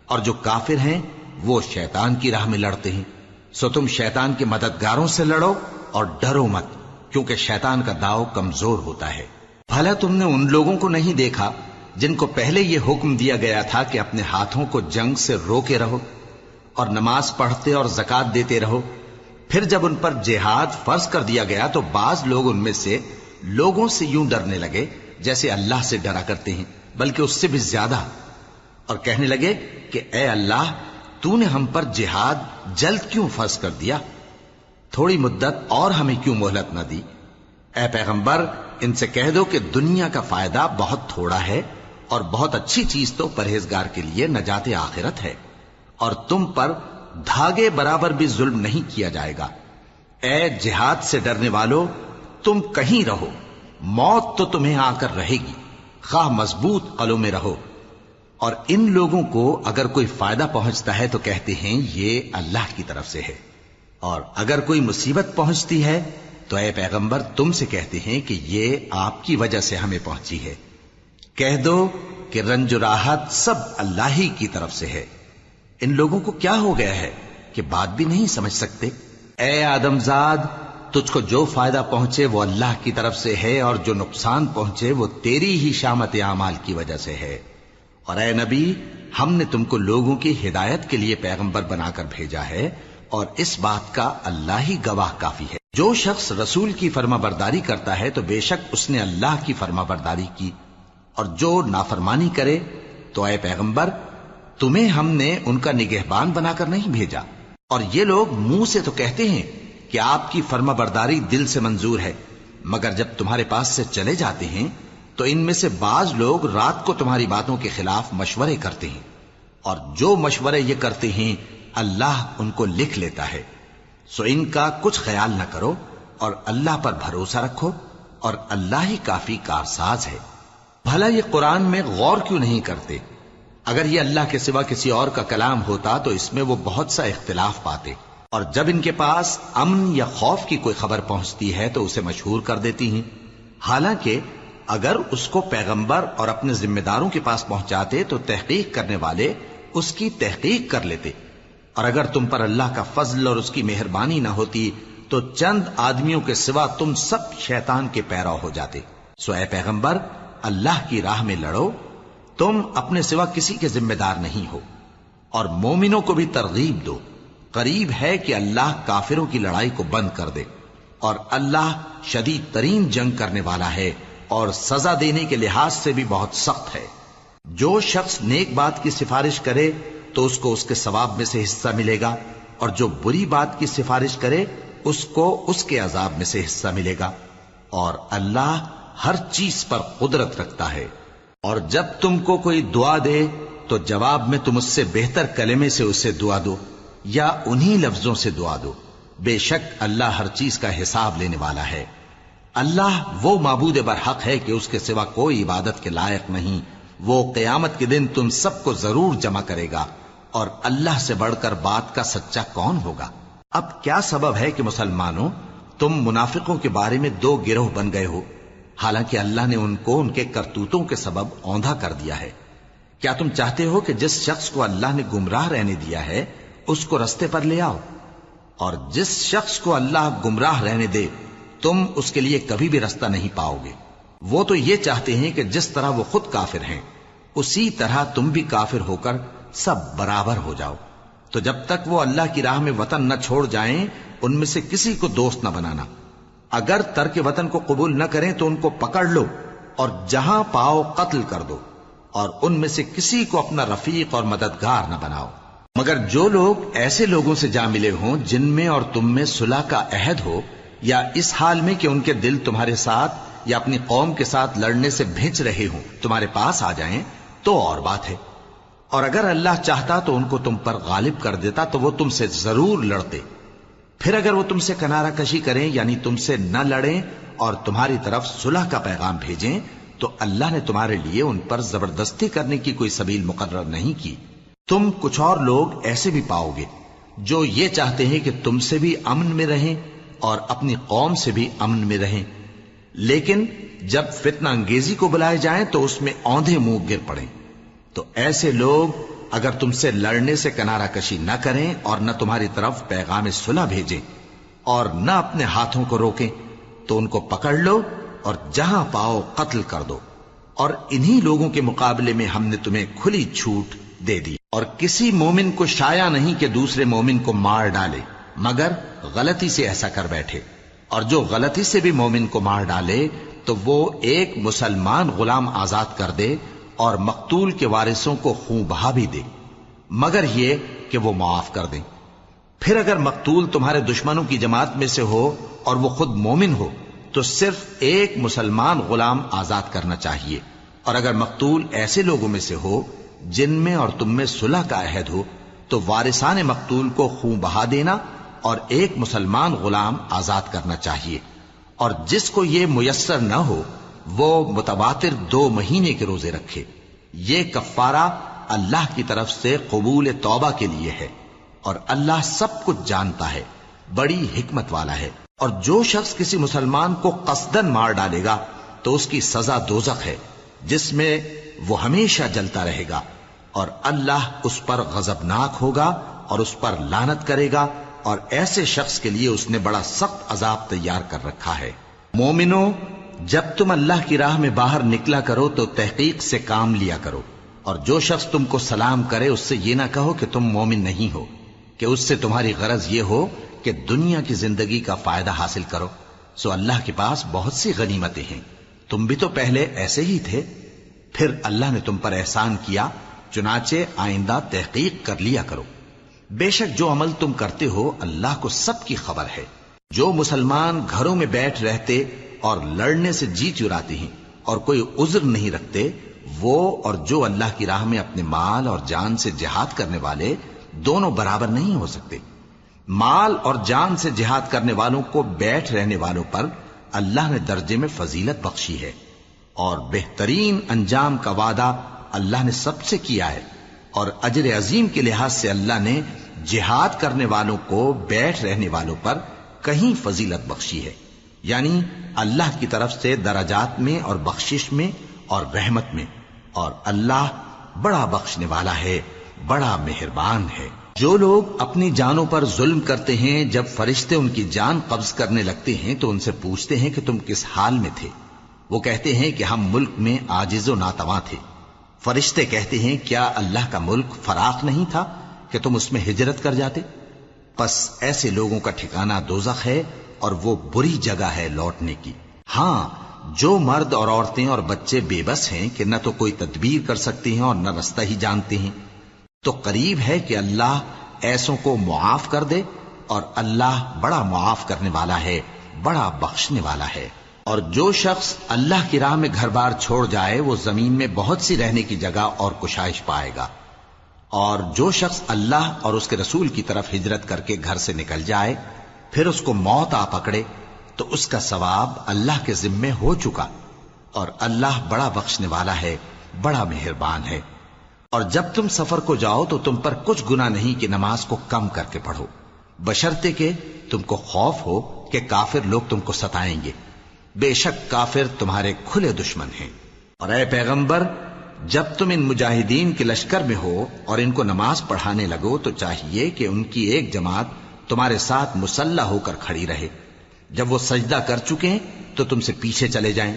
Speaker 1: اور جو کافر ہیں وہ شیطان کی راہ میں لڑتے ہیں. سو تم شیطان کے مددگاروں سے لڑو اور ڈرو مت، کیونکہ شیطان کا داؤ کمزور ہوتا ہے. بھلا تم نے ان لوگوں کو نہیں دیکھا جن کو پہلے یہ حکم دیا گیا تھا کہ اپنے ہاتھوں کو جنگ سے روکے رہو اور نماز پڑھتے اور زکات دیتے رہو؟ پھر جب ان پر جہاد فرض کر دیا گیا تو بعض لوگ ان میں سے لوگوں سے یوں ڈرنے لگے جیسے اللہ سے ڈرا کرتے ہیں، بلکہ اس سے بھی زیادہ، اور کہنے لگے کہ اے اللہ تو نے ہم پر جہاد جلد کیوں فرض کر دیا؟ تھوڑی مدت اور ہمیں کیوں مہلت نہ دی؟ اے پیغمبر ان سے کہہ دو کہ دنیا کا فائدہ بہت تھوڑا ہے اور بہت اچھی چیز تو پرہیزگار کے لیے نجات آخرت ہے، اور تم پر دھاگے برابر بھی ظلم نہیں کیا جائے گا. اے جہاد سے ڈرنے والو، تم کہیں رہو، موت تو تمہیں آ کر رہے گی، خواہ مضبوط قلعوں میں رہو. اور ان لوگوں کو اگر کوئی فائدہ پہنچتا ہے تو کہتے ہیں یہ اللہ کی طرف سے ہے، اور اگر کوئی مصیبت پہنچتی ہے تو اے پیغمبر تم سے کہتے ہیں کہ یہ آپ کی وجہ سے ہمیں پہنچی ہے. کہہ دو کہ رنج و راحت سب اللہ ہی کی طرف سے ہے. ان لوگوں کو کیا ہو گیا ہے کہ بات بھی نہیں سمجھ سکتے؟ اے آدم زاد، تجھ کو جو فائدہ پہنچے وہ اللہ کی طرف سے ہے، اور جو نقصان پہنچے وہ تیری ہی شامت اعمال کی وجہ سے ہے. اور اے نبی، ہم نے تم کو لوگوں کی ہدایت کے لیے پیغمبر بنا کر بھیجا ہے، اور اس بات کا اللہ ہی گواہ کافی ہے. جو شخص رسول کی فرما برداری کرتا ہے تو بے شک اس نے اللہ کی فرما برداری کی، اور جو نافرمانی کرے تو اے پیغمبر تمہیں ہم نے ان کا نگہبان بنا کر نہیں بھیجا. اور یہ لوگ منہ سے تو کہتے ہیں کہ آپ کی فرما برداری دل سے منظور ہے، مگر جب تمہارے پاس سے چلے جاتے ہیں تو ان میں سے بعض لوگ رات کو تمہاری باتوں کے خلاف مشورے کرتے ہیں، اور جو مشورے یہ کرتے ہیں اللہ ان کو لکھ لیتا ہے. سو ان کا کچھ خیال نہ کرو اور اللہ پر بھروسہ رکھو، اور اللہ ہی کافی کارساز ہے. بھلا یہ قرآن میں غور کیوں نہیں کرتے؟ اگر یہ اللہ کے سوا کسی اور کا کلام ہوتا تو اس میں وہ بہت سا اختلاف پاتے، اور جب ان کے پاس امن یا خوف کی کوئی خبر پہنچتی ہے تو اسے مشہور کر دیتی ہیں. حالانکہ اگر اس کو پیغمبر اور اپنے ذمہ داروں کے پاس پہنچاتے تو تحقیق کرنے والے اس کی تحقیق کر لیتے، اور اگر تم پر اللہ کا فضل اور اس کی مہربانی نہ ہوتی تو چند آدمیوں کے سوا تم سب شیطان کے پیرو ہو جاتے۔ سو اے پیغمبر، اللہ کی راہ میں لڑو، تم اپنے سوا کسی کے ذمہ دار نہیں ہو، اور مومنوں کو بھی ترغیب دو، قریب ہے کہ اللہ کافروں کی لڑائی کو بند کر دے، اور اللہ شدید ترین جنگ کرنے والا ہے اور سزا دینے کے لحاظ سے بھی بہت سخت ہے۔ جو شخص نیک بات کی سفارش کرے تو اس کو اس کے ثواب میں سے حصہ ملے گا، اور جو بری بات کی سفارش کرے اس کو اس کے عذاب میں سے حصہ ملے گا، اور اللہ ہر چیز پر قدرت رکھتا ہے۔ اور جب تم کو کوئی دعا دے تو جواب میں تم اس سے بہتر کلمے سے اسے دعا دو یا انہی لفظوں سے دعا دو، بے شک اللہ ہر چیز کا حساب لینے والا ہے۔ اللہ وہ معبود برحق ہے کہ اس کے سوا کوئی عبادت کے لائق نہیں۔ وہ قیامت کے دن تم سب کو ضرور جمع کرے گا، اور اللہ سے بڑھ کر بات کا سچا کون ہوگا؟ اب کیا سبب ہے کہ مسلمانوں تم منافقوں کے بارے میں دو گروہ بن گئے ہو، حالانکہ اللہ نے ان کو ان کے کرتوتوں کے سبب اوندھا کر دیا ہے؟ کیا تم چاہتے ہو کہ جس شخص کو اللہ نے گمراہ رہنے دیا ہے اس کو رستے پر لے آؤ، اور جس شخص کو اللہ گمراہ رہنے دے تم اس کے لیے کبھی بھی رستہ نہیں پاؤ گے؟ وہ تو یہ چاہتے ہیں کہ جس طرح وہ خود کافر ہیں اسی طرح تم بھی کافر ہو کر سب برابر ہو جاؤ۔ تو جب تک وہ اللہ کی راہ میں وطن نہ چھوڑ جائیں ان میں سے کسی کو دوست نہ بنانا۔ اگر ترک وطن کو قبول نہ کریں تو ان کو پکڑ لو اور جہاں پاؤ قتل کر دو، اور ان میں سے کسی کو اپنا رفیق اور مددگار نہ بناؤ، مگر جو لوگ ایسے لوگوں سے جا ملے ہوں جن میں اور تم میں صلح کا عہد ہو، یا اس حال میں کہ ان کے دل تمہارے ساتھ یا اپنی قوم کے ساتھ لڑنے سے بھج رہے ہوں تمہارے پاس آ جائیں تو اور بات ہے، اور اگر اللہ چاہتا تو ان کو تم پر غالب کر دیتا تو وہ تم سے ضرور لڑتے۔ پھر اگر وہ تم سے کنارہ کشی کریں یعنی تم سے نہ لڑیں اور تمہاری طرف صلح کا پیغام بھیجیں تو اللہ نے تمہارے لیے ان پر زبردستی کرنے کی کوئی سبیل مقرر نہیں کی۔ تم کچھ اور لوگ ایسے بھی پاؤ گے جو یہ چاہتے ہیں کہ تم سے بھی امن میں رہیں اور اپنی قوم سے بھی امن میں رہیں، لیکن جب فتنہ انگیزی کو بلائے جائیں تو اس میں اوندھے منہ گر پڑیں۔ تو ایسے لوگ اگر تم سے لڑنے سے کنارہ کشی نہ کریں اور نہ تمہاری طرف پیغام صلح بھیجیں اور نہ اپنے ہاتھوں کو روکیں تو ان کو پکڑ لو اور جہاں پاؤ قتل کر دو، اور انہی لوگوں کے مقابلے میں ہم نے تمہیں کھلی چھوٹ دے دی، اور کسی مومن کو شایع نہیں کہ دوسرے مومن کو مار ڈالے مگر غلطی سے ایسا کر بیٹھے، اور جو غلطی سے بھی مومن کو مار ڈالے تو وہ ایک مسلمان غلام آزاد کر دے اور مقتول کے وارثوں کو خون بہا بھی دے، مگر یہ کہ وہ معاف کر دیں۔ پھر اگر مقتول تمہارے دشمنوں کی جماعت میں سے ہو اور وہ خود مومن ہو تو صرف ایک مسلمان غلام آزاد کرنا چاہیے، اور اگر مقتول ایسے لوگوں میں سے ہو جن میں اور تم میں صلح کا عہد ہو تو وارثان مقتول کو خون بہا دینا اور ایک مسلمان غلام آزاد کرنا چاہیے، اور جس کو یہ میسر نہ ہو وہ متواتر 2 مہینے کے روزے رکھے۔ یہ کفارہ اللہ کی طرف سے قبول توبہ کے لیے ہے، اور اللہ سب کچھ جانتا ہے، بڑی حکمت والا ہے۔ اور جو شخص کسی مسلمان کو قصدن مار ڈالے گا تو اس کی سزا دوزخ ہے جس میں وہ ہمیشہ جلتا رہے گا، اور اللہ اس پر غضبناک ہوگا اور اس پر لعنت کرے گا، اور ایسے شخص کے لیے اس نے بڑا سخت عذاب تیار کر رکھا ہے۔ مومنو، جب تم اللہ کی راہ میں باہر نکلا کرو تو تحقیق سے کام لیا کرو، اور جو شخص تم کو سلام کرے اس سے یہ نہ کہو کہ تم مومن نہیں ہو، کہ اس سے تمہاری غرض یہ ہو کہ دنیا کی زندگی کا فائدہ حاصل کرو۔ سو اللہ کے پاس بہت سی غنیمتیں ہیں، تم بھی تو پہلے ایسے ہی تھے، پھر اللہ نے تم پر احسان کیا، چنانچہ آئندہ تحقیق کر لیا کرو۔ بے شک جو عمل تم کرتے ہو اللہ کو سب کی خبر ہے۔ جو مسلمان گھروں میں بیٹھ رہتے اور لڑنے سے جی چراتے ہیں اور کوئی عذر نہیں رکھتے، وہ اور جو اللہ کی راہ میں اپنے مال اور جان سے جہاد کرنے والے دونوں برابر نہیں ہو سکتے۔ مال اور جان سے جہاد کرنے والوں کو بیٹھ رہنے والوں پر اللہ نے درجے میں فضیلت بخشی ہے، اور بہترین انجام کا وعدہ اللہ نے سب سے کیا ہے، اور اجر عظیم کے لحاظ سے اللہ نے جہاد کرنے والوں کو بیٹھ رہنے والوں پر کہیں فضیلت بخشی ہے، یعنی اللہ کی طرف سے درجات میں اور بخشش میں اور رحمت میں، اور اللہ بڑا بخشنے والا ہے، بڑا مہربان ہے۔ جو لوگ اپنی جانوں پر ظلم کرتے ہیں، جب فرشتے ان کی جان قبض کرنے لگتے ہیں تو ان سے پوچھتے ہیں کہ تم کس حال میں تھے؟ وہ کہتے ہیں کہ ہم ملک میں عاجز و ناتواں تھے۔ فرشتے کہتے ہیں کیا اللہ کا ملک فراخ نہیں تھا کہ تم اس میں ہجرت کر جاتے؟ پس ایسے لوگوں کا ٹھکانہ دوزخ ہے اور وہ بری جگہ ہے لوٹنے کی۔ ہاں، جو مرد اور عورتیں اور بچے بے بس ہیں کہ نہ تو کوئی تدبیر کر سکتے ہیں اور نہ رستہ ہی جانتے ہیں، تو قریب ہے کہ اللہ ایسوں کو معاف کر دے، اور اللہ بڑا معاف کرنے والا ہے، بڑا بخشنے والا ہے۔ اور جو شخص اللہ کی راہ میں گھر بار چھوڑ جائے وہ زمین میں بہت سی رہنے کی جگہ اور کشائش پائے گا، اور جو شخص اللہ اور اس کے رسول کی طرف ہجرت کر کے گھر سے نکل جائے پھر اس کو موت آ پکڑے تو اس کا ثواب اللہ کے ذمے ہو چکا، اور اللہ بڑا بخشنے والا ہے، بڑا مہربان ہے۔ اور جب تم سفر کو جاؤ تو تم پر کچھ گناہ نہیں کہ نماز کو کم کر کے پڑھو، بشرطے کہ تم کو خوف ہو کہ کافر لوگ تم کو ستائیں گے، بے شک کافر تمہارے کھلے دشمن ہیں۔ اور اے پیغمبر، جب تم ان مجاہدین کے لشکر میں ہو اور ان کو نماز پڑھانے لگو تو چاہیے کہ ان کی ایک جماعت تمہارے ساتھ مسلح ہو کر کھڑی رہے، جب وہ سجدہ کر چکے تو تم سے پیچھے چلے جائیں،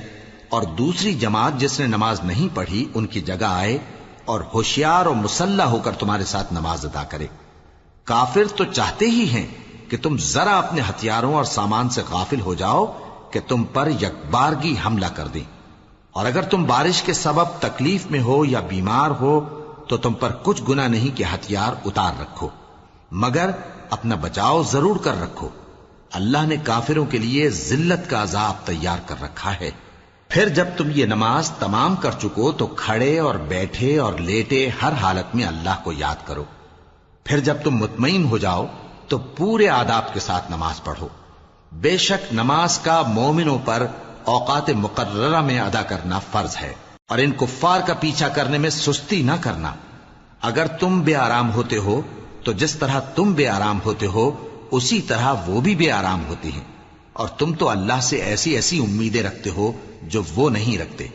Speaker 1: اور دوسری جماعت جس نے نماز نہیں پڑھی ان کی جگہ آئے اور ہوشیار اور مسلح ہو کر تمہارے ساتھ نماز ادا کرے۔ کافر تو چاہتے ہی ہیں کہ تم ذرا اپنے ہتھیاروں اور سامان سے غافل ہو جاؤ کہ تم پر یکبارگی حملہ کر دیں، اور اگر تم بارش کے سبب تکلیف میں ہو یا بیمار ہو تو تم پر کچھ گناہ نہیں کہ ہتھیار اتار رکھو، مگر اپنا بچاؤ ضرور کر رکھو۔ اللہ نے کافروں کے لیے ذلت کا عذاب تیار کر رکھا ہے۔ پھر جب تم یہ نماز تمام کر چکو تو کھڑے اور بیٹھے اور لیٹے ہر حالت میں اللہ کو یاد کرو۔ پھر جب تم مطمئن ہو جاؤ تو پورے آداب کے ساتھ نماز پڑھو۔ بے شک نماز کا مومنوں پر اوقات مقررہ میں ادا کرنا فرض ہے، اور ان کفار کا پیچھا کرنے میں سستی نہ کرنا۔ اگر تم بے آرام ہوتے ہو تو جس طرح تم بے آرام ہوتے ہو اسی طرح وہ بھی بے آرام ہوتے ہیں، اور تم تو اللہ سے ایسی ایسی امیدیں رکھتے ہو جو وہ نہیں رکھتے،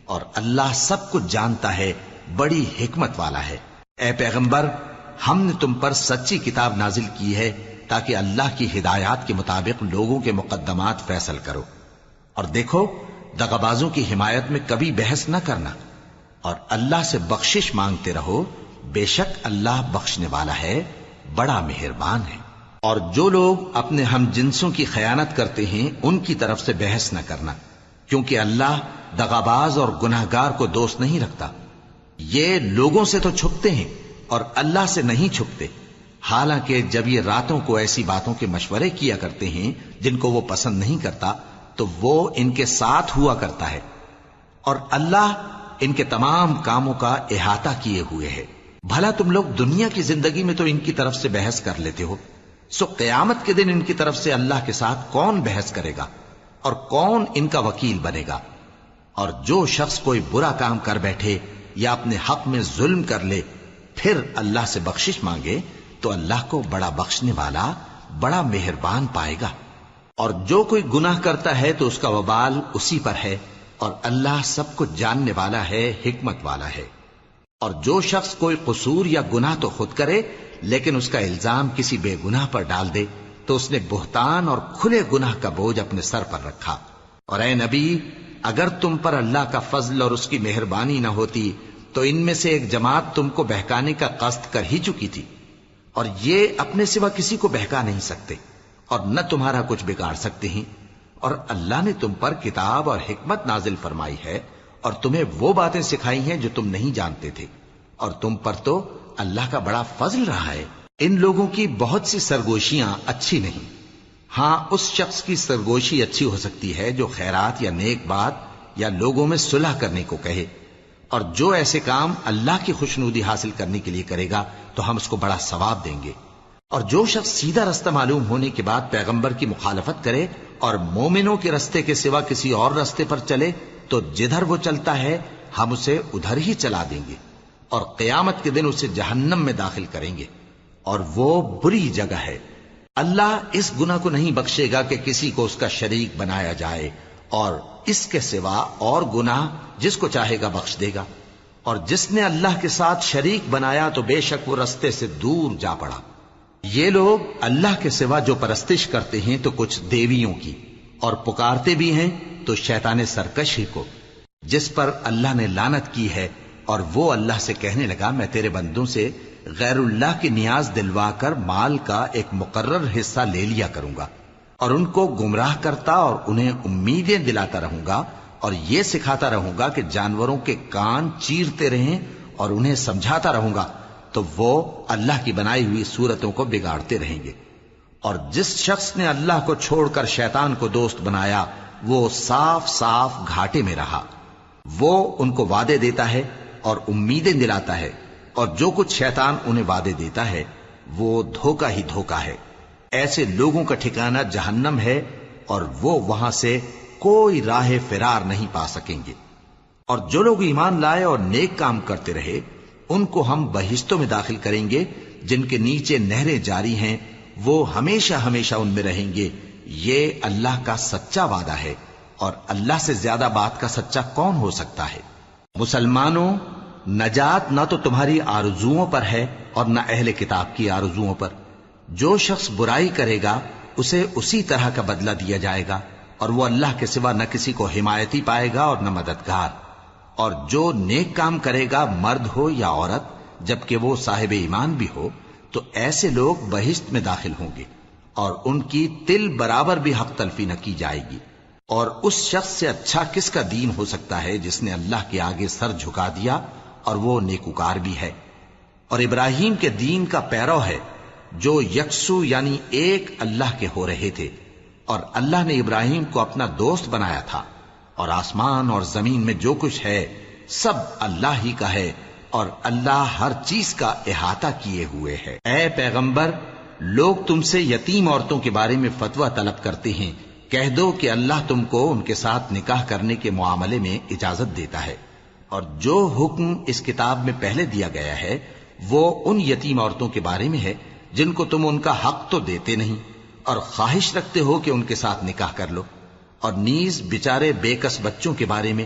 Speaker 1: اور اللہ سب کچھ جانتا ہے، بڑی حکمت والا ہے۔ اے پیغمبر، ہم نے تم پر سچی کتاب نازل کی ہے تاکہ اللہ کی ہدایات کے مطابق لوگوں کے مقدمات فیصل کرو، اور دیکھو دغابازوں کی حمایت میں کبھی بحث نہ کرنا، اور اللہ سے بخشش مانگتے رہو، بے شک اللہ بخشنے والا ہے، بڑا مہربان ہے۔ اور جو لوگ اپنے ہم جنسوں کی خیانت کرتے ہیں ان کی طرف سے بحث نہ کرنا، کیونکہ اللہ دغاباز اور گناہگار کو دوست نہیں رکھتا۔ یہ لوگوں سے تو چھپتے ہیں اور اللہ سے نہیں چھپتے، حالانکہ جب یہ راتوں کو ایسی باتوں کے مشورے کیا کرتے ہیں جن کو وہ پسند نہیں کرتا تو وہ ان کے ساتھ ہوا کرتا ہے، اور اللہ ان کے تمام کاموں کا احاطہ کیے ہوئے ہے۔ بھلا تم لوگ دنیا کی زندگی میں تو ان کی طرف سے بحث کر لیتے ہو، سو قیامت کے دن ان کی طرف سے اللہ کے ساتھ کون بحث کرے گا اور کون ان کا وکیل بنے گا؟ اور جو شخص کوئی برا کام کر بیٹھے یا اپنے حق میں ظلم کر لے پھر اللہ سے بخشش مانگے تو اللہ کو بڑا بخشنے والا، بڑا مہربان پائے گا۔ اور جو کوئی گناہ کرتا ہے تو اس کا وبال اسی پر ہے، اور اللہ سب کچھ جاننے والا ہے، حکمت والا ہے۔ اور جو شخص کوئی قصور یا گناہ تو خود کرے لیکن اس کا الزام کسی بے گناہ پر ڈال دے تو اس نے بہتان اور کھلے گناہ کا بوجھ اپنے سر پر رکھا۔ اور اے نبی، اگر تم پر اللہ کا فضل اور اس کی مہربانی نہ ہوتی تو ان میں سے ایک جماعت تم کو بہکانے کا قصد کر ہی چکی تھی، اور یہ اپنے سوا کسی کو بہکا نہیں سکتے اور نہ تمہارا کچھ بگاڑ سکتے ہیں۔ اور اللہ نے تم پر کتاب اور حکمت نازل فرمائی ہے اور تمہیں وہ باتیں سکھائی ہیں جو تم نہیں جانتے تھے، اور تم پر تو اللہ کا بڑا فضل رہا ہے۔ ان لوگوں کی بہت سی سرگوشیاں اچھی نہیں، ہاں اس شخص کی سرگوشی اچھی ہو سکتی ہے جو خیرات یا نیک بات یا لوگوں میں صلح کرنے کو کہے، اور جو ایسے کام اللہ کی خوشنودی حاصل کرنے کے لیے کرے گا تو ہم اس کو بڑا ثواب دیں گے۔ اور جو شخص سیدھا رستہ معلوم ہونے کے بعد پیغمبر کی مخالفت کرے اور مومنوں کے رستے کے سوا کسی اور رستے پر چلے تو جدھر وہ چلتا ہے ہم اسے ادھر ہی چلا دیں گے، اور قیامت کے دن اسے جہنم میں داخل کریں گے، اور وہ بری جگہ ہے۔ اللہ اس گناہ کو نہیں بخشے گا کہ کسی کو اس کا شریک بنایا جائے، اور اس کے سوا اور گناہ جس کو چاہے گا بخش دے گا۔ اور جس نے اللہ کے ساتھ شریک بنایا تو بے شک وہ رستے سے دور جا پڑا۔ یہ لوگ اللہ کے سوا جو پرستش کرتے ہیں تو کچھ دیویوں کی، اور پکارتے بھی ہیں تو شیطان سرکش ہی کو، جس پر اللہ نے لعنت کی ہے۔ اور وہ اللہ سے کہنے لگا میں تیرے بندوں سے غیر اللہ کی نیاز دلوا کر مال کا ایک مقرر حصہ لے لیا کروں گا، اور ان کو گمراہ کرتا اور انہیں امیدیں دلاتا رہوں گا، اور یہ سکھاتا رہوں گا کہ جانوروں کے کان چیرتے رہیں، اور انہیں سمجھاتا رہوں گا تو وہ اللہ کی بنائی ہوئی صورتوں کو بگاڑتے رہیں گے۔ اور جس شخص نے اللہ کو چھوڑ کر شیطان کو دوست بنایا وہ صاف صاف گھاٹے میں رہا۔ وہ ان کو وعدے دیتا ہے اور امیدیں دلاتا ہے، اور جو کچھ شیطان انہیں وعدے دیتا ہے وہ دھوکہ ہی دھوکہ ہے۔ ایسے لوگوں کا ٹھکانہ جہنم ہے، اور وہ وہاں سے کوئی راہ فرار نہیں پا سکیں گے۔ اور جو لوگ ایمان لائے اور نیک کام کرتے رہے ان کو ہم بہشتوں میں داخل کریں گے جن کے نیچے نہریں جاری ہیں، وہ ہمیشہ ہمیشہ ان میں رہیں گے۔ یہ اللہ کا سچا وعدہ ہے، اور اللہ سے زیادہ بات کا سچا کون ہو سکتا ہے؟ مسلمانوں، نجات نہ تو تمہاری آرزوؤں پر ہے اور نہ اہل کتاب کی آرزوؤں پر۔ جو شخص برائی کرے گا اسے اسی طرح کا بدلہ دیا جائے گا، اور وہ اللہ کے سوا نہ کسی کو حمایتی پائے گا اور نہ مددگار۔ اور جو نیک کام کرے گا مرد ہو یا عورت جبکہ وہ صاحب ایمان بھی ہو تو ایسے لوگ بہشت میں داخل ہوں گے، اور ان کی تل برابر بھی حق تلفی نہ کی جائے گی۔ اور اس شخص سے اچھا کس کا دین ہو سکتا ہے جس نے اللہ کے آگے سر جھکا دیا اور وہ نیکوکار بھی ہے۔ اور ابراہیم کے دین کا پیرو ہے جو یکسو یعنی ایک اللہ کے ہو رہے تھے، اور اللہ نے ابراہیم کو اپنا دوست بنایا تھا۔ اور آسمان اور زمین میں جو کچھ ہے سب اللہ ہی کا ہے، اور اللہ ہر چیز کا احاطہ کیے ہوئے ہے۔ اے پیغمبر، لوگ تم سے یتیم عورتوں کے بارے میں فتویٰ طلب کرتے ہیں، کہہ دو کہ اللہ تم کو ان کے ساتھ نکاح کرنے کے معاملے میں اجازت دیتا ہے، اور جو حکم اس کتاب میں پہلے دیا گیا ہے وہ ان یتیم عورتوں کے بارے میں ہے جن کو تم ان کا حق تو دیتے نہیں، اور خواہش رکھتے ہو کہ ان کے ساتھ نکاح کر لو، اور نیز بیچارے بے کس بچوں کے بارے میں۔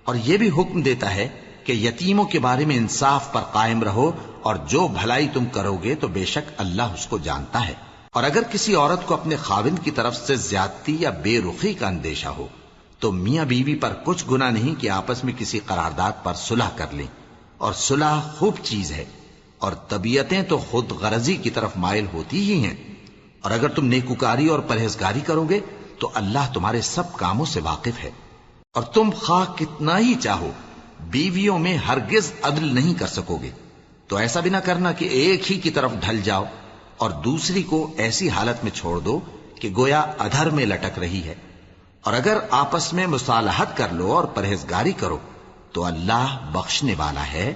Speaker 1: اور یہ بھی حکم دیتا ہے کہ یتیموں کے بارے میں انصاف پر قائم رہو، اور جو بھلائی تم کرو گے تو بے شک اللہ اس کو جانتا ہے۔ اور اگر کسی عورت کو اپنے خاوند کی طرف سے زیادتی یا بے رخی کا اندیشہ ہو تو میاں بیوی پر کچھ گناہ نہیں کہ آپس میں کسی قرارداد پر صلح کر لیں، اور صلح خوب چیز ہے، اور طبیعتیں تو خود غرضی کی طرف مائل ہوتی ہی ہیں۔ اور اگر تم نیکوکاری اور پرہیزگاری کرو گے تو اللہ تمہارے سب کاموں سے واقف ہے۔ اور تم خواہ کتنا ہی چاہو بیویوں میں ہرگز عدل نہیں کر سکو گے، تو ایسا بھی نہ کرنا کہ ایک ہی کی طرف ڈھل جاؤ اور دوسری کو ایسی حالت میں چھوڑ دو کہ گویا ادھر میں لٹک رہی ہے۔ اور اگر آپس میں مصالحت کر لو اور پرہیزگاری کرو تو اللہ بخشنے والا ہے،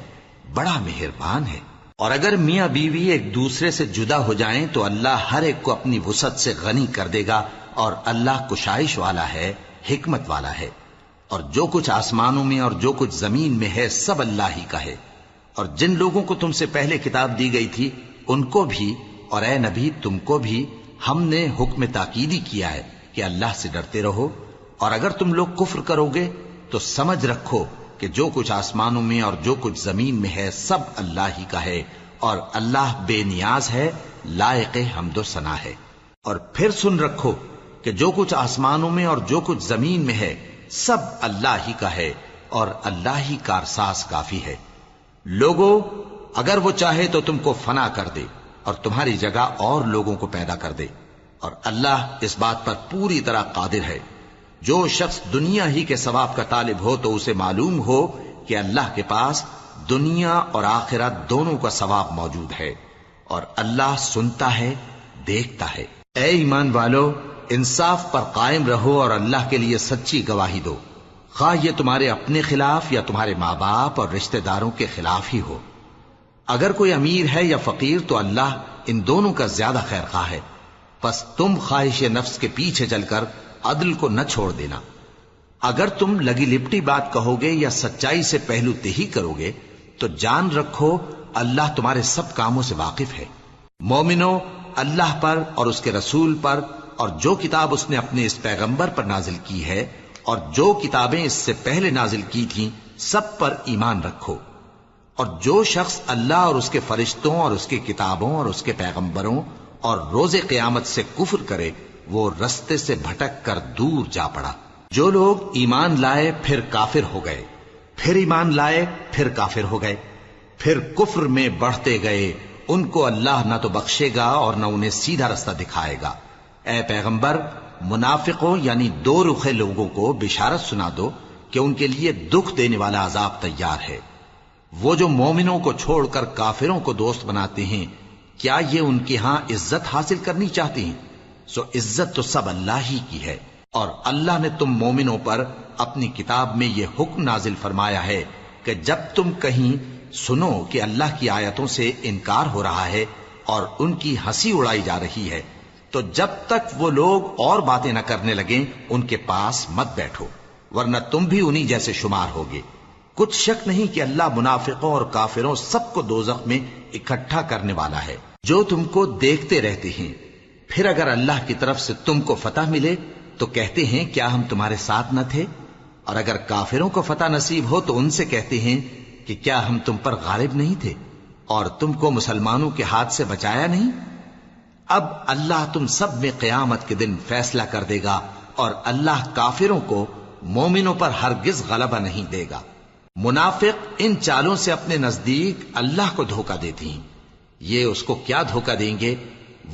Speaker 1: بڑا مہربان ہے۔ اور اگر میاں بیوی ایک دوسرے سے جدا ہو جائیں تو اللہ ہر ایک کو اپنی وسعت سے غنی کر دے گا، اور اللہ کشائش والا ہے، حکمت والا ہے۔ اور جو کچھ آسمانوں میں اور جو کچھ زمین میں ہے سب اللہ ہی کا ہے۔ اور جن لوگوں کو تم سے پہلے کتاب دی گئی تھی ان کو بھی، اور اے نبی تم کو بھی، ہم نے حکم تاکیدی کیا ہے کہ اللہ سے ڈرتے رہو۔ اور اگر تم لوگ کفر کرو گے تو سمجھ رکھو کہ جو کچھ آسمانوں میں اور جو کچھ زمین میں ہے سب اللہ ہی کا ہے، اور اللہ بے نیاز ہے، لائق حمد و ثنا ہے۔ اور پھر سن رکھو کہ جو کچھ آسمانوں میں اور جو کچھ زمین میں ہے سب اللہ ہی کا ہے، اور اللہ ہی کارساز کافی ہے۔ لوگو، اگر وہ چاہے تو تم کو فنا کر دے اور تمہاری جگہ اور لوگوں کو پیدا کر دے، اور اللہ اس بات پر پوری طرح قادر ہے۔ جو شخص دنیا ہی کے ثواب کا طالب ہو تو اسے معلوم ہو کہ اللہ کے پاس دنیا اور آخرت دونوں کا ثواب موجود ہے، اور اللہ سنتا ہے، دیکھتا ہے۔ اے ایمان والو، انصاف پر قائم رہو اور اللہ کے لیے سچی گواہی دو، خواہ یہ تمہارے اپنے خلاف یا تمہارے ماں باپ اور رشتہ داروں کے خلاف ہی ہو۔ اگر کوئی امیر ہے یا فقیر تو اللہ ان دونوں کا زیادہ خیر خواہ ہے، پس تم خواہش نفس کے پیچھے چل کر عدل کو نہ چھوڑ دینا۔ اگر تم لگی لپٹی بات کہو گے یا سچائی سے پہلو تہی کرو گے تو جان رکھو اللہ تمہارے سب کاموں سے واقف ہے۔ مومنو، اللہ پر اور اس کے رسول پر اور جو کتاب اس نے اپنے اس پیغمبر پر نازل کی ہے اور جو کتابیں اس سے پہلے نازل کی تھیں سب پر ایمان رکھو، اور جو شخص اللہ اور اس کے فرشتوں اور اس کی کتابوں اور اس کے پیغمبروں اور روز قیامت سے کفر کرے وہ رستے سے بھٹک کر دور جا پڑا۔ جو لوگ ایمان لائے پھر کافر ہو گئے، پھر ایمان لائے پھر کافر ہو گئے، پھر کفر میں بڑھتے گئے، ان کو اللہ نہ تو بخشے گا اور نہ انہیں سیدھا رستہ دکھائے گا۔ اے پیغمبر، منافقوں یعنی دو رخے لوگوں کو بشارت سنا دو کہ ان کے لیے دکھ دینے والا عذاب تیار ہے۔ وہ جو مومنوں کو چھوڑ کر کافروں کو دوست بناتے ہیں، کیا یہ ان کے ہاں عزت حاصل کرنی چاہتے ہیں؟ سو عزت تو سب اللہ ہی کی ہے، اور اللہ نے تم مومنوں پر اپنی کتاب میں یہ حکم نازل فرمایا ہے کہ جب تم کہیں سنو کہ اللہ کی آیتوں سے انکار ہو رہا ہے اور ان کی ہنسی اڑائی جا رہی ہے، تو جب تک وہ لوگ اور باتیں نہ کرنے لگیں ان کے پاس مت بیٹھو، ورنہ تم بھی انہی جیسے شمار ہوگے۔ کچھ شک نہیں کہ اللہ منافقوں اور کافروں سب کو دوزخ میں اکٹھا کرنے والا ہے، جو تم کو دیکھتے رہتے ہیں۔ پھر اگر اللہ کی طرف سے تم کو فتح ملے تو کہتے ہیں کیا ہم تمہارے ساتھ نہ تھے، اور اگر کافروں کو فتح نصیب ہو تو ان سے کہتے ہیں کہ کیا ہم تم پر غالب نہیں تھے اور تم کو مسلمانوں کے ہاتھ سے بچایا نہیں؟ اب اللہ تم سب میں قیامت کے دن فیصلہ کر دے گا، اور اللہ کافروں کو مومنوں پر ہرگز غلبہ نہیں دے گا۔ منافق ان چالوں سے اپنے نزدیک اللہ کو دھوکہ دیتی ہیں، یہ اس کو کیا دھوکہ دیں گے؟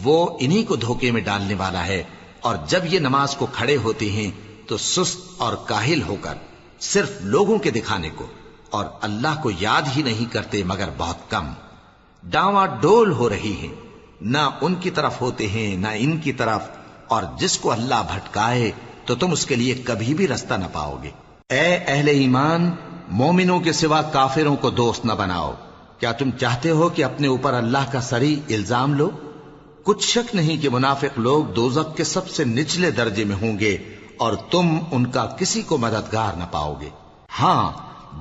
Speaker 1: وہ انہی کو دھوکے میں ڈالنے والا ہے، اور جب یہ نماز کو کھڑے ہوتے ہیں تو سست اور کاہل ہو کر صرف لوگوں کے دکھانے کو، اور اللہ کو یاد ہی نہیں کرتے مگر بہت کم۔ ڈاواں ڈول ہو رہی ہیں، نہ ان کی طرف ہوتے ہیں نہ ان کی طرف، اور جس کو اللہ بھٹکائے تو تم اس کے لیے کبھی بھی رستہ نہ پاؤ گے۔ اے اہل ایمان، مومنوں کے سوا کافروں کو دوست نہ بناؤ۔ کیا تم چاہتے ہو کہ اپنے اوپر اللہ کا صریح الزام لو؟ کچھ شک نہیں کہ منافق لوگ دوزخ کے سب سے نچلے درجے میں ہوں گے، اور تم ان کا کسی کو مددگار نہ پاؤ گے۔ ہاں،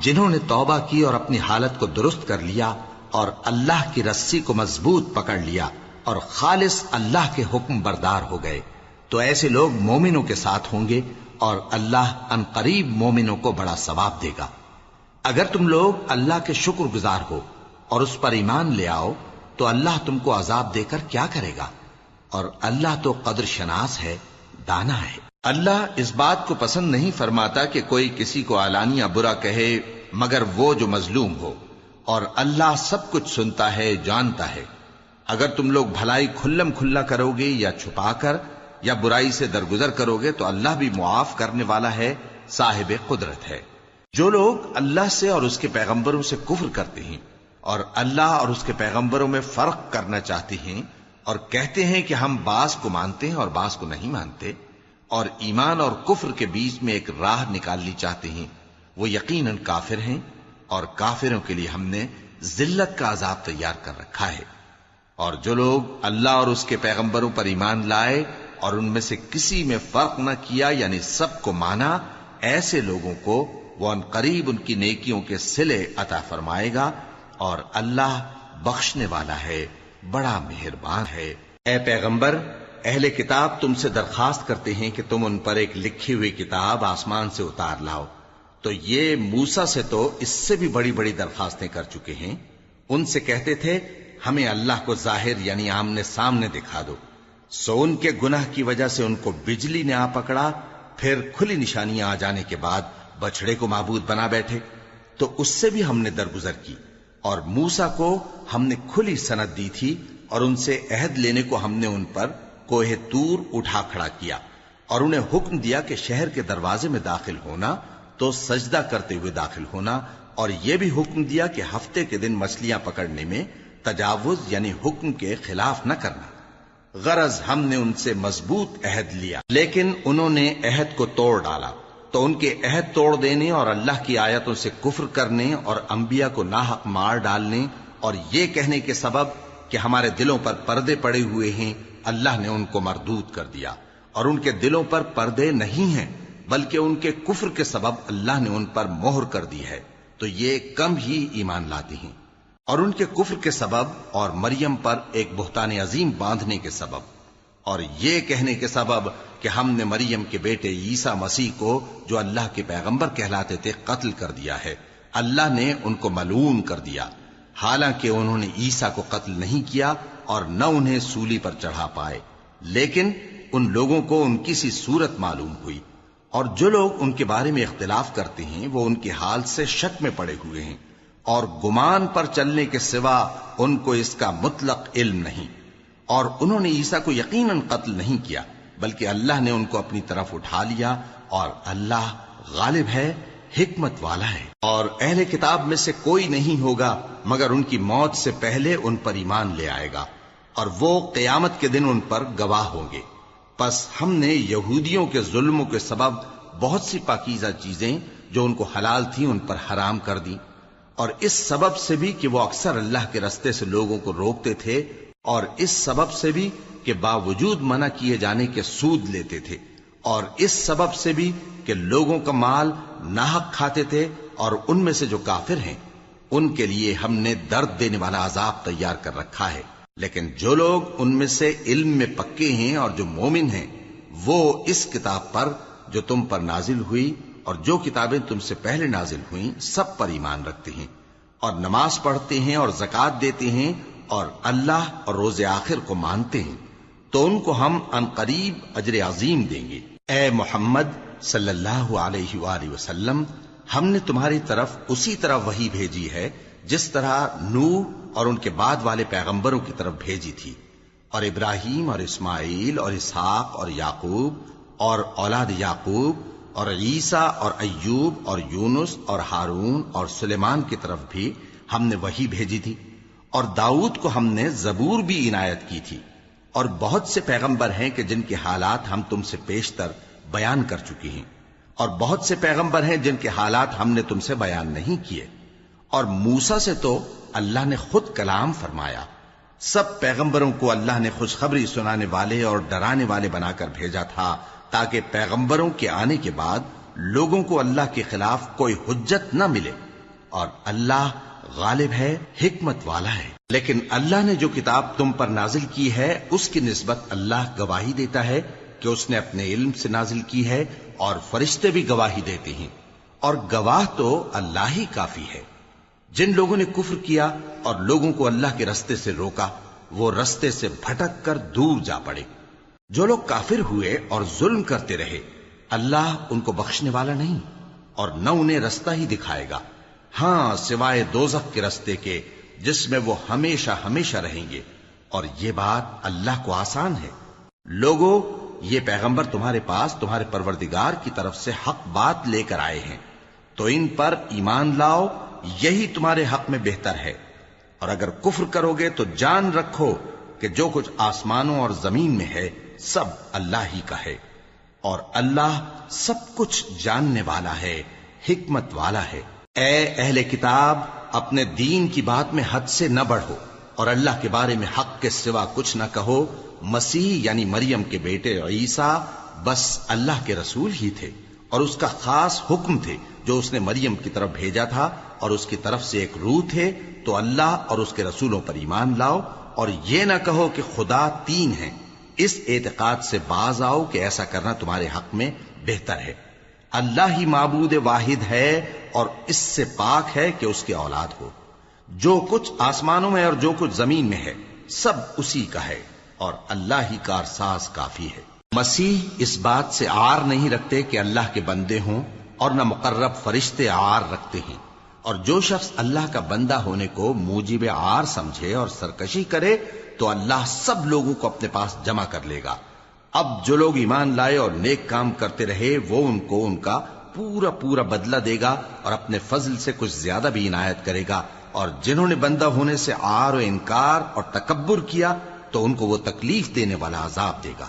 Speaker 1: جنہوں نے توبہ کی اور اپنی حالت کو درست کر لیا اور اللہ کی رسی کو مضبوط پکڑ لیا اور خالص اللہ کے حکم بردار ہو گئے، تو ایسے لوگ مومنوں کے ساتھ ہوں گے، اور اللہ ان قریب مومنوں کو بڑا ثواب دے گا۔ اگر تم لوگ اللہ کے شکر گزار ہو اور اس پر ایمان لے آؤ تو اللہ تم کو عذاب دے کر کیا کرے گا، اور اللہ تو قدر شناس ہے، دانا ہے۔ اللہ اس بات کو پسند نہیں فرماتا کہ کوئی کسی کو علانیہ برا کہے مگر وہ جو مظلوم ہو، اور اللہ سب کچھ سنتا ہے، جانتا ہے۔ اگر تم لوگ بھلائی کھلم کھلا کرو گے یا چھپا کر یا برائی سے درگزر کرو گے تو اللہ بھی معاف کرنے والا ہے، صاحب قدرت ہے۔ جو لوگ اللہ سے اور اس کے پیغمبروں سے کفر کرتے ہیں اور اللہ اور اس کے پیغمبروں میں فرق کرنا چاہتے ہیں اور کہتے ہیں کہ ہم بعض کو مانتے ہیں اور بعض کو نہیں مانتے، اور ایمان اور کفر کے بیچ میں ایک راہ نکالنی چاہتے ہیں، وہ یقیناً کافر ہیں، اور کافروں کے لیے ہم نے ذلت کا عذاب تیار کر رکھا ہے۔ اور جو لوگ اللہ اور اس کے پیغمبروں پر ایمان لائے اور ان میں سے کسی میں فرق نہ کیا یعنی سب کو مانا، ایسے لوگوں کو وہ ان قریب ان کی نیکیوں کے صلے عطا فرمائے گا، اور اللہ بخشنے والا ہے، بڑا مہربان ہے۔ اے پیغمبر، اہل کتاب تم سے درخواست کرتے ہیں کہ تم ان پر ایک لکھی ہوئی کتاب آسمان سے اتار لاؤ، تو یہ موسیٰ سے تو اس سے بھی بڑی بڑی درخواستیں کر چکے ہیں۔ ان سے کہتے تھے ہمیں اللہ کو ظاہر یعنی آمنے سامنے دکھا دو، سو ان کے گناہ کی وجہ سے ان کو بجلی نے آ پکڑا، پھر کھلی نشانیاں آ جانے کے بعد بچڑے کو معبود بنا بیٹھے، تو اس سے بھی ہم نے درگزر کی، اور موسیٰ کو ہم نے کھلی سند دی تھی، اور ان سے عہد لینے کو ہم نے ان پر کوہ طور اٹھا کھڑا کیا، اور انہیں حکم دیا کہ شہر کے دروازے میں داخل ہونا تو سجدہ کرتے ہوئے داخل ہونا، اور یہ بھی حکم دیا کہ ہفتے کے دن مچھلیاں پکڑنے میں تجاوز یعنی حکم کے خلاف نہ کرنا۔ غرض ہم نے ان سے مضبوط عہد لیا، لیکن انہوں نے عہد کو توڑ ڈالا، تو ان کے عہد توڑ دینے اور اللہ کی آیتوں سے کفر کرنے اور انبیاء کو ناحق مار ڈالنے اور یہ کہنے کے سبب کہ ہمارے دلوں پر پردے پڑے ہوئے ہیں، اللہ نے ان کو مردود کر دیا، اور ان کے دلوں پر پردے نہیں ہیں بلکہ ان کے کفر کے سبب اللہ نے ان پر مہر کر دی ہے، تو یہ کم ہی ایمان لاتے ہیں۔ اور ان کے کفر کے سبب اور مریم پر ایک بہتان عظیم باندھنے کے سبب اور یہ کہنے کے سبب کہ ہم نے مریم کے بیٹے عیسیٰ مسیح کو جو اللہ کے پیغمبر کہلاتے تھے قتل کر دیا ہے، اللہ نے ان کو ملعون کر دیا، حالانکہ انہوں نے عیسیٰ کو قتل نہیں کیا اور نہ انہیں سولی پر چڑھا پائے، لیکن ان لوگوں کو ان کی سی صورت معلوم ہوئی، اور جو لوگ ان کے بارے میں اختلاف کرتے ہیں وہ ان کے حال سے شک میں پڑے ہوئے ہیں، اور گمان پر چلنے کے سوا ان کو اس کا مطلق علم نہیں، اور انہوں نے عیسیٰ کو یقیناً قتل نہیں کیا بلکہ اللہ نے ان کو اپنی طرف اٹھا لیا، اور اللہ غالب ہے، حکمت والا ہے۔ اور اہل کتاب میں سے کوئی نہیں ہوگا مگر ان کی موت سے پہلے ان پر ایمان لے آئے گا، اور وہ قیامت کے دن ان پر گواہ ہوں گے۔ پس ہم نے یہودیوں کے ظلموں کے سبب بہت سی پاکیزہ چیزیں جو ان کو حلال تھیں ان پر حرام کر دی، اور اس سبب سے بھی کہ وہ اکثر اللہ کے رستے سے لوگوں کو روکتے تھے، اور اس سبب سے بھی کہ باوجود منع کیے جانے کے سود لیتے تھے، اور اس سبب سے بھی کہ لوگوں کا مال ناحق کھاتے تھے، اور ان میں سے جو کافر ہیں ان کے لیے ہم نے درد دینے والا عذاب تیار کر رکھا ہے۔ لیکن جو لوگ ان میں سے علم میں پکے ہیں اور جو مومن ہیں وہ اس کتاب پر جو تم پر نازل ہوئی اور جو کتابیں تم سے پہلے نازل ہوئیں سب پر ایمان رکھتے ہیں، اور نماز پڑھتے ہیں اور زکوٰۃ دیتے ہیں، اور اللہ اور روز آخر کو مانتے ہیں، تو ان کو ہم عنقریب اجر عظیم دیں گے۔ اے محمد صلی اللہ علیہ وآلہ وسلم، ہم نے تمہاری طرف اسی طرح وحی بھیجی ہے جس طرح نوح اور ان کے بعد والے پیغمبروں کی طرف بھیجی تھی، اور ابراہیم اور اسماعیل اور اسحاق اور یعقوب اور اولاد یعقوب اور عیسیٰ اور ایوب اور یونس اور ہارون اور سلیمان کی طرف بھی ہم نے وحی بھیجی تھی، اور داؤد کو ہم نے زبور بھی عنایت کی تھی، اور بہت سے پیغمبر ہیں کہ جن کے حالات ہم تم سے پیشتر بیان کر چکی ہیں، اور بہت سے پیغمبر ہیں جن کے حالات ہم نے تم سے بیان نہیں کیے، اور موسیٰ سے تو اللہ نے خود کلام فرمایا۔ سب پیغمبروں کو اللہ نے خوشخبری سنانے والے اور ڈرانے والے بنا کر بھیجا تھا تاکہ پیغمبروں کے آنے کے بعد لوگوں کو اللہ کے خلاف کوئی حجت نہ ملے، اور اللہ غالب ہے، حکمت والا ہے۔ لیکن اللہ نے جو کتاب تم پر نازل کی ہے اس کی نسبت اللہ گواہی دیتا ہے کہ اس نے اپنے علم سے نازل کی ہے، اور فرشتے بھی گواہی دیتے ہیں، اور گواہ تو اللہ ہی کافی ہے۔ جن لوگوں نے کفر کیا اور لوگوں کو اللہ کے رستے سے روکا وہ رستے سے بھٹک کر دور جا پڑے۔ جو لوگ کافر ہوئے اور ظلم کرتے رہے اللہ ان کو بخشنے والا نہیں، اور نہ انہیں رستہ ہی دکھائے گا، ہاں سوائے دوزخ کے رستے کے جس میں وہ ہمیشہ ہمیشہ رہیں گے، اور یہ بات اللہ کو آسان ہے۔ لوگو، یہ پیغمبر تمہارے پاس تمہارے پروردگار کی طرف سے حق بات لے کر آئے ہیں، تو ان پر ایمان لاؤ، یہی تمہارے حق میں بہتر ہے، اور اگر کفر کرو گے تو جان رکھو کہ جو کچھ آسمانوں اور زمین میں ہے سب اللہ ہی کا ہے، اور اللہ سب کچھ جاننے والا ہے، حکمت والا ہے۔ اے اہل کتاب، اپنے دین کی بات میں حد سے نہ بڑھو، اور اللہ کے بارے میں حق کے سوا کچھ نہ کہو۔ مسیح یعنی مریم کے بیٹے عیسیٰ بس اللہ کے رسول ہی تھے، اور اس کا خاص حکم تھے جو اس نے مریم کی طرف بھیجا تھا، اور اس کی طرف سے ایک روح تھے، تو اللہ اور اس کے رسولوں پر ایمان لاؤ، اور یہ نہ کہو کہ خدا تین ہیں۔ اس اعتقاد سے باز آؤ کہ ایسا کرنا تمہارے حق میں بہتر ہے۔ اللہ ہی معبود واحد ہے، اور اس سے پاک ہے کہ اس کی اولاد ہو۔ جو کچھ آسمانوں میں اور جو کچھ زمین میں ہے سب اسی کا ہے، اور اللہ ہی کارساز کافی ہے۔ مسیح اس بات سے عار نہیں رکھتے کہ اللہ کے بندے ہوں، اور نہ مقرب فرشتے عار رکھتے ہیں، اور جو شخص اللہ کا بندہ ہونے کو موجب عار سمجھے اور سرکشی کرے تو اللہ سب لوگوں کو اپنے پاس جمع کر لے گا۔ اب جو لوگ ایمان لائے اور نیک کام کرتے رہے وہ ان کو ان کا پورا پورا بدلہ دے گا، اور اپنے فضل سے کچھ زیادہ بھی عنایت کرے گا، اور جنہوں نے بندہ ہونے سے عار و انکار اور تکبر کیا تو ان کو وہ تکلیف دینے والا عذاب دے گا،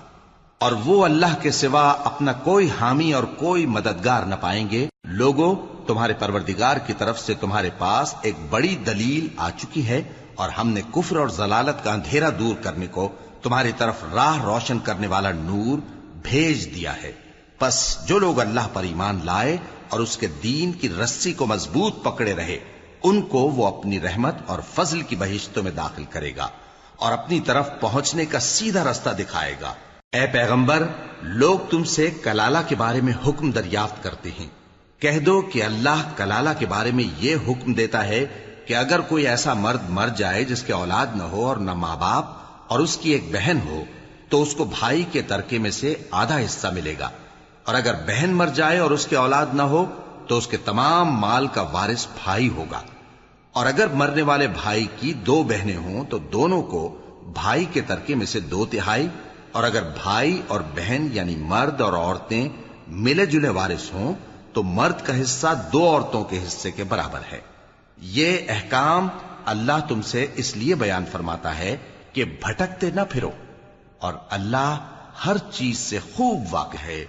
Speaker 1: اور وہ اللہ کے سوا اپنا کوئی حامی اور کوئی مددگار نہ پائیں گے۔ لوگوں، تمہارے پروردگار کی طرف سے تمہارے پاس ایک بڑی دلیل آ چکی ہے، اور ہم نے کفر اور ضلالت کا اندھیرا دور کرنے کو تمہاری طرف راہ روشن کرنے والا نور بھیج دیا ہے۔ پس جو لوگ اللہ پر ایمان لائے اور اس کے دین کی رسی کو مضبوط پکڑے رہے ان کو وہ اپنی رحمت اور فضل کی بہشتوں میں داخل کرے گا، اور اپنی طرف پہنچنے کا سیدھا راستہ دکھائے گا۔ اے پیغمبر، لوگ تم سے کلالہ کے بارے میں حکم دریافت کرتے ہیں کہہ دو کہ اللہ کلالہ کے بارے میں یہ حکم دیتا ہے کہ اگر کوئی ایسا مرد مر جائے جس کے اولاد نہ ہو اور نہ ماں باپ اور اس کی ایک بہن ہو تو اس کو بھائی کے ترکے میں سے آدھا حصہ ملے گا، اور اگر بہن مر جائے اور اس کے اولاد نہ ہو تو اس کے تمام مال کا وارث بھائی ہوگا، اور اگر مرنے والے بھائی کی 2 بہنیں ہوں تو دونوں کو بھائی کے ترکے میں سے 2/3، اور اگر بھائی اور بہن یعنی مرد اور عورتیں ملے جلے وارث ہوں تو مرد کا حصہ 2 عورتوں کے حصے کے برابر ہے۔ یہ احکام اللہ تم سے اس لیے بیان فرماتا ہے کہ بھٹکتے نہ پھرو، اور اللہ ہر چیز سے خوب واقف ہے۔